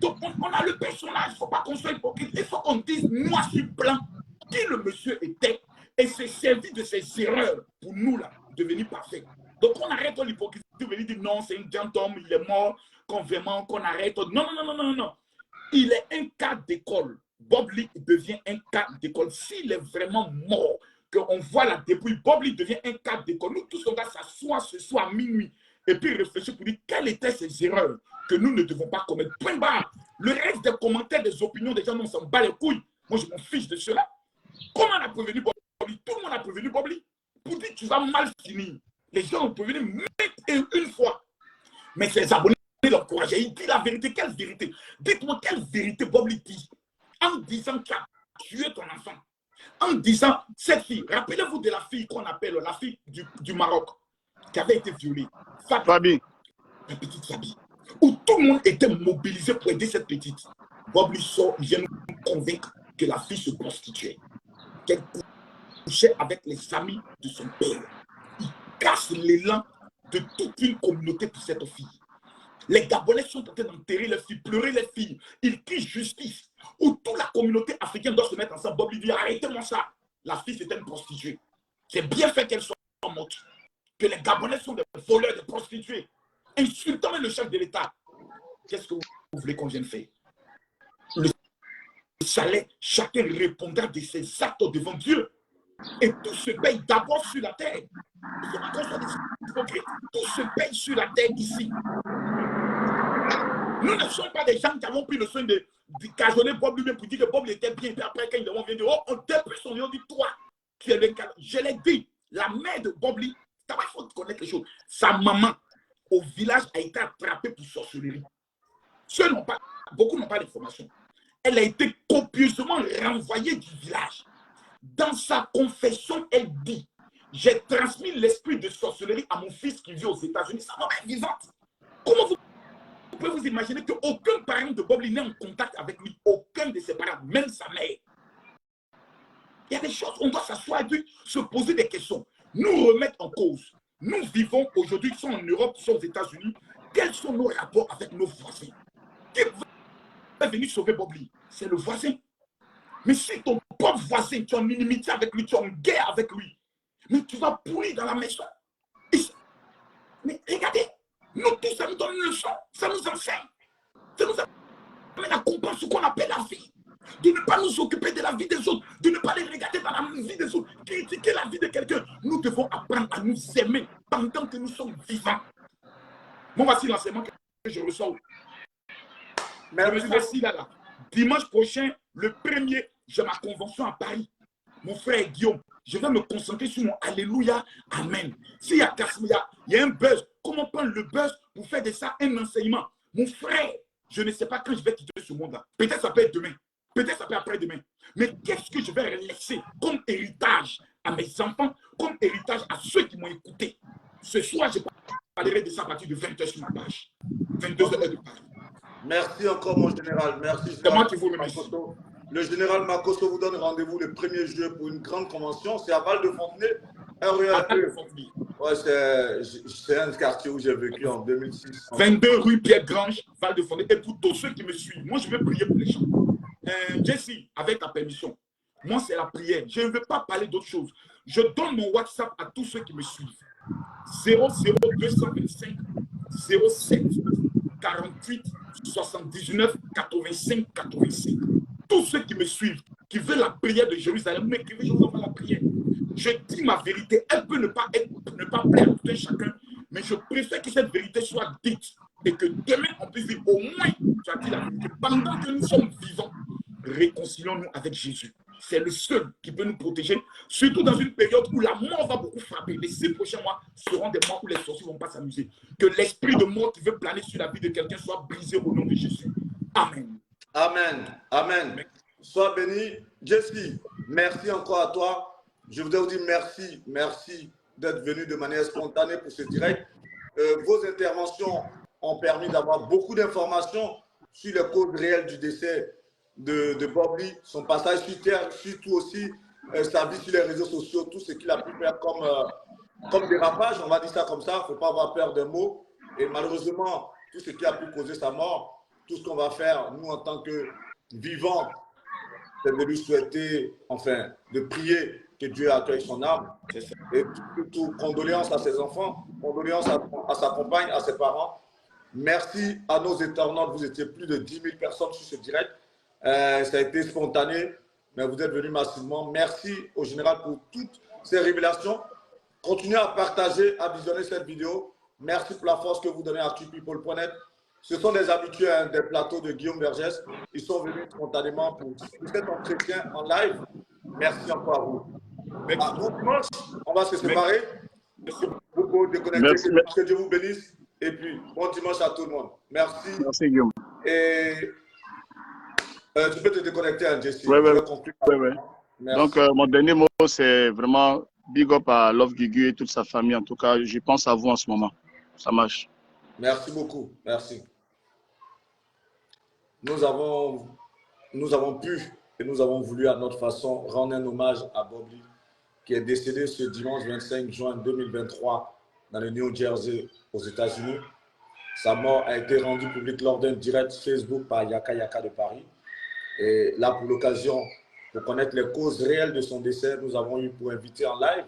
Donc, on a le personnage, il ne faut pas qu'on soit hypocrite. Il faut qu'on dise noir sur blanc qui le monsieur était et s'est servi de ses erreurs pour nous, là, devenir parfait. Donc, on arrête l'hypocrisie de venir dire non, c'est un gentil, il est mort, qu'on arrête. Non, non, non, non, non, non. Il est un cas d'école. Bob Lee devient un cas d'école. S'il est vraiment mort, qu'on voit la dépouille, Bob Lee devient un cas d'école. Nous tous, on va s'asseoir ce soir à minuit et puis réfléchir pour dire quelles étaient ces erreurs que nous ne devons pas commettre. Point barre. Le reste des commentaires, des opinions, des gens, on s'en bat les couilles. Moi, je m'en fiche de cela. Comment on a prévenu Bob Lee? Tout le monde a prévenu Bob Lee. Pour dire que tu vas mal finir. Les gens ont prévenu une fois. Mais ses abonnés l'encourageaient. Il dit la vérité. Quelle vérité? Dites-moi quelle vérité Bob Lee dit en disant qu'il a tué ton enfant. En disant, cette fille, rappelez-vous de la fille qu'on appelle la fille du Maroc, qui avait été violée. Fabi. La petite Fabi. Où tout le monde était mobilisé pour aider cette petite. Bob Lee sort, il vient nous convaincre que la fille se prostituait. Qu'elle couchait avec les amis de son père. Il casse l'élan de toute une communauté pour cette fille. Les Gabonais sont en train d'enterrer les filles, pleurer les filles. Ils crient justice. Où toute la communauté africaine doit se mettre ensemble. Bob Lee dit arrêtez-moi ça. La fille c'était une prostituée. C'est bien fait qu'elle soit morte. Que les Gabonais sont des voleurs, des prostituées. Insultant même le chef de l'État. Qu'est-ce que vous voulez qu'on vienne faire? Le salaire, chacun répondra de ses actes devant Dieu. Et tout se paye d'abord sur la terre. Tout se paye sur la terre ici. Nous ne sommes pas des gens qui avons pris le soin de cajoler Bob lui-même pour dire que Bob était bien. Et puis après, quand il vient dire, oh, on dépêche son nom, on dit, toi, tu es le cas. Je l'ai dit, la mère de Bob Lee, il faut connaître les choses. Sa maman, au village, a été attrapée pour sorcellerie. Beaucoup n'ont pas d'informations. Elle a été copieusement renvoyée du village. Dans sa confession, elle dit, j'ai transmis l'esprit de sorcellerie à mon fils qui vit aux États-Unis. Sa maman est vivante. Comment vous pouvez vous imaginer qu'aucun parent de Bob Lee n'est en contact avec lui? Aucun de ses parents, même sa mère. Il y a des choses, on doit s'asseoir et puis se poser des questions. Nous remettre en cause. Nous vivons aujourd'hui, qui sont en Europe, qui sont aux États-Unis. Quels sont nos rapports avec nos voisins? Qui est venu sauver Bob Lee? C'est le voisin. Mais si ton propre voisin, tu es en inimité avec lui, tu es en guerre avec lui, mais tu vas pourrir dans la maison. Mais regardez, nous tous, ça nous donne une leçon, ça nous enseigne. Ça nous amène à comprendre ce qu'on appelle la vie. De ne pas nous occuper de la vie des autres, de ne pas les regarder dans la vie des autres, critiquer la vie de quelqu'un. Nous devons apprendre à nous aimer pendant que nous sommes vivants. Moi, voici l'enseignement que je reçois. Merci là. Dimanche prochain, le 1er, j'ai ma convention à Paris. Mon frère Guillaume, je vais me concentrer sur mon Alléluia, Amen. S'il y a un buzz, comment prendre le buzz pour faire de ça un enseignement? Mon frère, je ne sais pas quand je vais quitter ce monde-là. Peut-être ça peut être demain. Peut-être ça peut être après-demain. Mais qu'est-ce que je vais laisser comme héritage à mes enfants, comme héritage à ceux qui m'ont écouté? Ce soir, je parlerai de ça à partir de 20h sur ma page. 22h de Paris. Merci encore, mon général. Merci. C'est moi qui vous remercie. Le général Makosso vous donne rendez-vous le 1er juillet pour une grande convention. C'est à Val-de-Fontenay. Ouais, c'est un quartier où j'ai vécu en 2006. 22 rue Pierre-Grange, Val-de-Fontenay. Et pour tous ceux qui me suivent, moi, je vais prier pour les gens. Jesse, avec ta permission, moi, c'est la prière. Je ne veux pas parler d'autre chose. Je donne mon WhatsApp à tous ceux qui me suivent. 00225 07 48 79 85 85. Tous ceux qui me suivent, qui veut la prière de Jérusalem, mais qui veut, je vous envoie la prière. Je dis ma vérité, elle peut ne pas plaire à tout un chacun, mais je préfère que cette vérité soit dite et que demain on puisse dire au moins, tu as dit la vérité, pendant que nous sommes vivants, réconcilions-nous avec Jésus. C'est le seul qui peut nous protéger, surtout dans une période où la mort va beaucoup frapper. Les 6 prochains mois seront des mois où les sorciers ne vont pas s'amuser. Que l'esprit de mort qui veut planer sur la vie de quelqu'un soit brisé au nom de Jésus. Amen. Amen. Amen. Sois béni. Jesse, merci encore à toi. Je voudrais vous dire merci. Merci d'être venu de manière spontanée pour ce direct. Vos interventions ont permis d'avoir beaucoup d'informations sur les causes réelles du décès de Bob Lee, son passage sur Terre, surtout aussi sa vie sur les réseaux sociaux, tout ce qu'il a pu faire comme dérapage, on va dire ça comme ça, il ne faut pas avoir peur des mots. Et malheureusement, tout ce qui a pu causer sa mort, tout ce qu'on va faire, nous en tant que vivants, c'est de lui souhaiter, enfin, de prier que Dieu accueille son âme. Et surtout, condoléances à ses enfants, condoléances à sa compagne, à ses parents. Merci à nos internautes, vous étiez plus de 10 000 personnes sur ce direct. Ça a été spontané, mais vous êtes venus massivement. Merci au général pour toutes ces révélations. Continuez à partager, à visionner cette vidéo. Merci pour la force que vous donnez à TruthPeople.net. Ce sont des habitués des plateaux de Guillaume Vergès. Ils sont venus spontanément pour cet entretien en live. Merci encore à vous. Bon dimanche, on va se séparer. Vous pouvez déconnecter. Que Dieu vous bénisse. Et puis, bon dimanche à tout le monde. Merci. Merci Guillaume. Et tu peux te déconnecter, hein, Jesse. Oui. Donc, mon dernier mot, c'est vraiment big up à Love Guigui et toute sa famille. En tout cas, je pense à vous en ce moment. Ça marche. Merci beaucoup. Merci. Nous avons pu et nous avons voulu à notre façon rendre un hommage à Bob Lee, qui est décédé ce dimanche 25 juin 2023 dans le New Jersey aux États-Unis. Sa mort a été rendue publique lors d'un direct Facebook par Yaka Yaka de Paris. Et là, pour l'occasion, pour connaître les causes réelles de son décès, nous avons eu pour inviter en live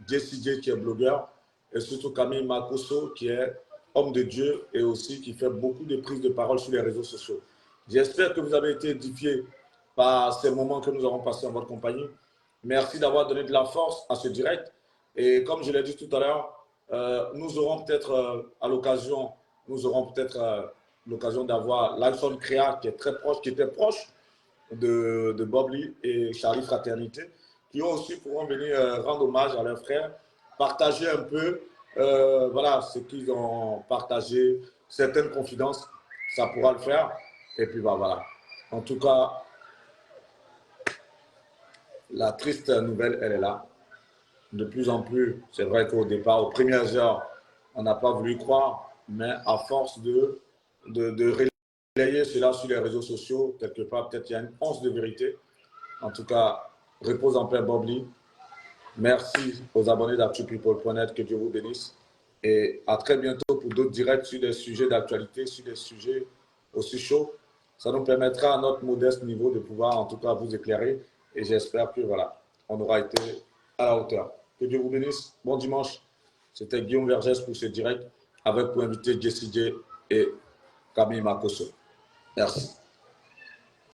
Jesse J, qui est blogueur, et surtout Camille Makosso, qui est homme de Dieu et aussi qui fait beaucoup de prises de parole sur les réseaux sociaux. J'espère que vous avez été édifiés par ces moments que nous avons passés en votre compagnie. Merci d'avoir donné de la force à ce direct. Et comme je l'ai dit tout à l'heure, nous aurons peut-être l'occasion d'avoir l'Alson Créa qui était proche de Bob Lee et Charlie Fraternité, qui aussi pourront venir rendre hommage à leurs frères, partager un peu voilà, ce qu'ils ont partagé, certaines confidences, ça pourra le faire. Et puis voilà. En tout cas, la triste nouvelle, elle est là. De plus en plus, c'est vrai qu'au départ, aux premières heures, on n'a pas voulu croire, mais à force de relayer cela sur les réseaux sociaux, quelque part, peut-être il y a une once de vérité. En tout cas, repose en paix, Bob Lee. Merci aux abonnés d'ActuPeople.net, que Dieu vous bénisse. Et à très bientôt pour d'autres directs sur des sujets d'actualité, sur des sujets aussi chauds. Ça nous permettra à notre modeste niveau de pouvoir en tout cas vous éclairer. Et j'espère que voilà, on aura été à la hauteur. Que Dieu vous bénisse. Bon dimanche. C'était Guillaume Vergès pour ce direct avec pour inviter Jesse J et Camille Makosso. Merci.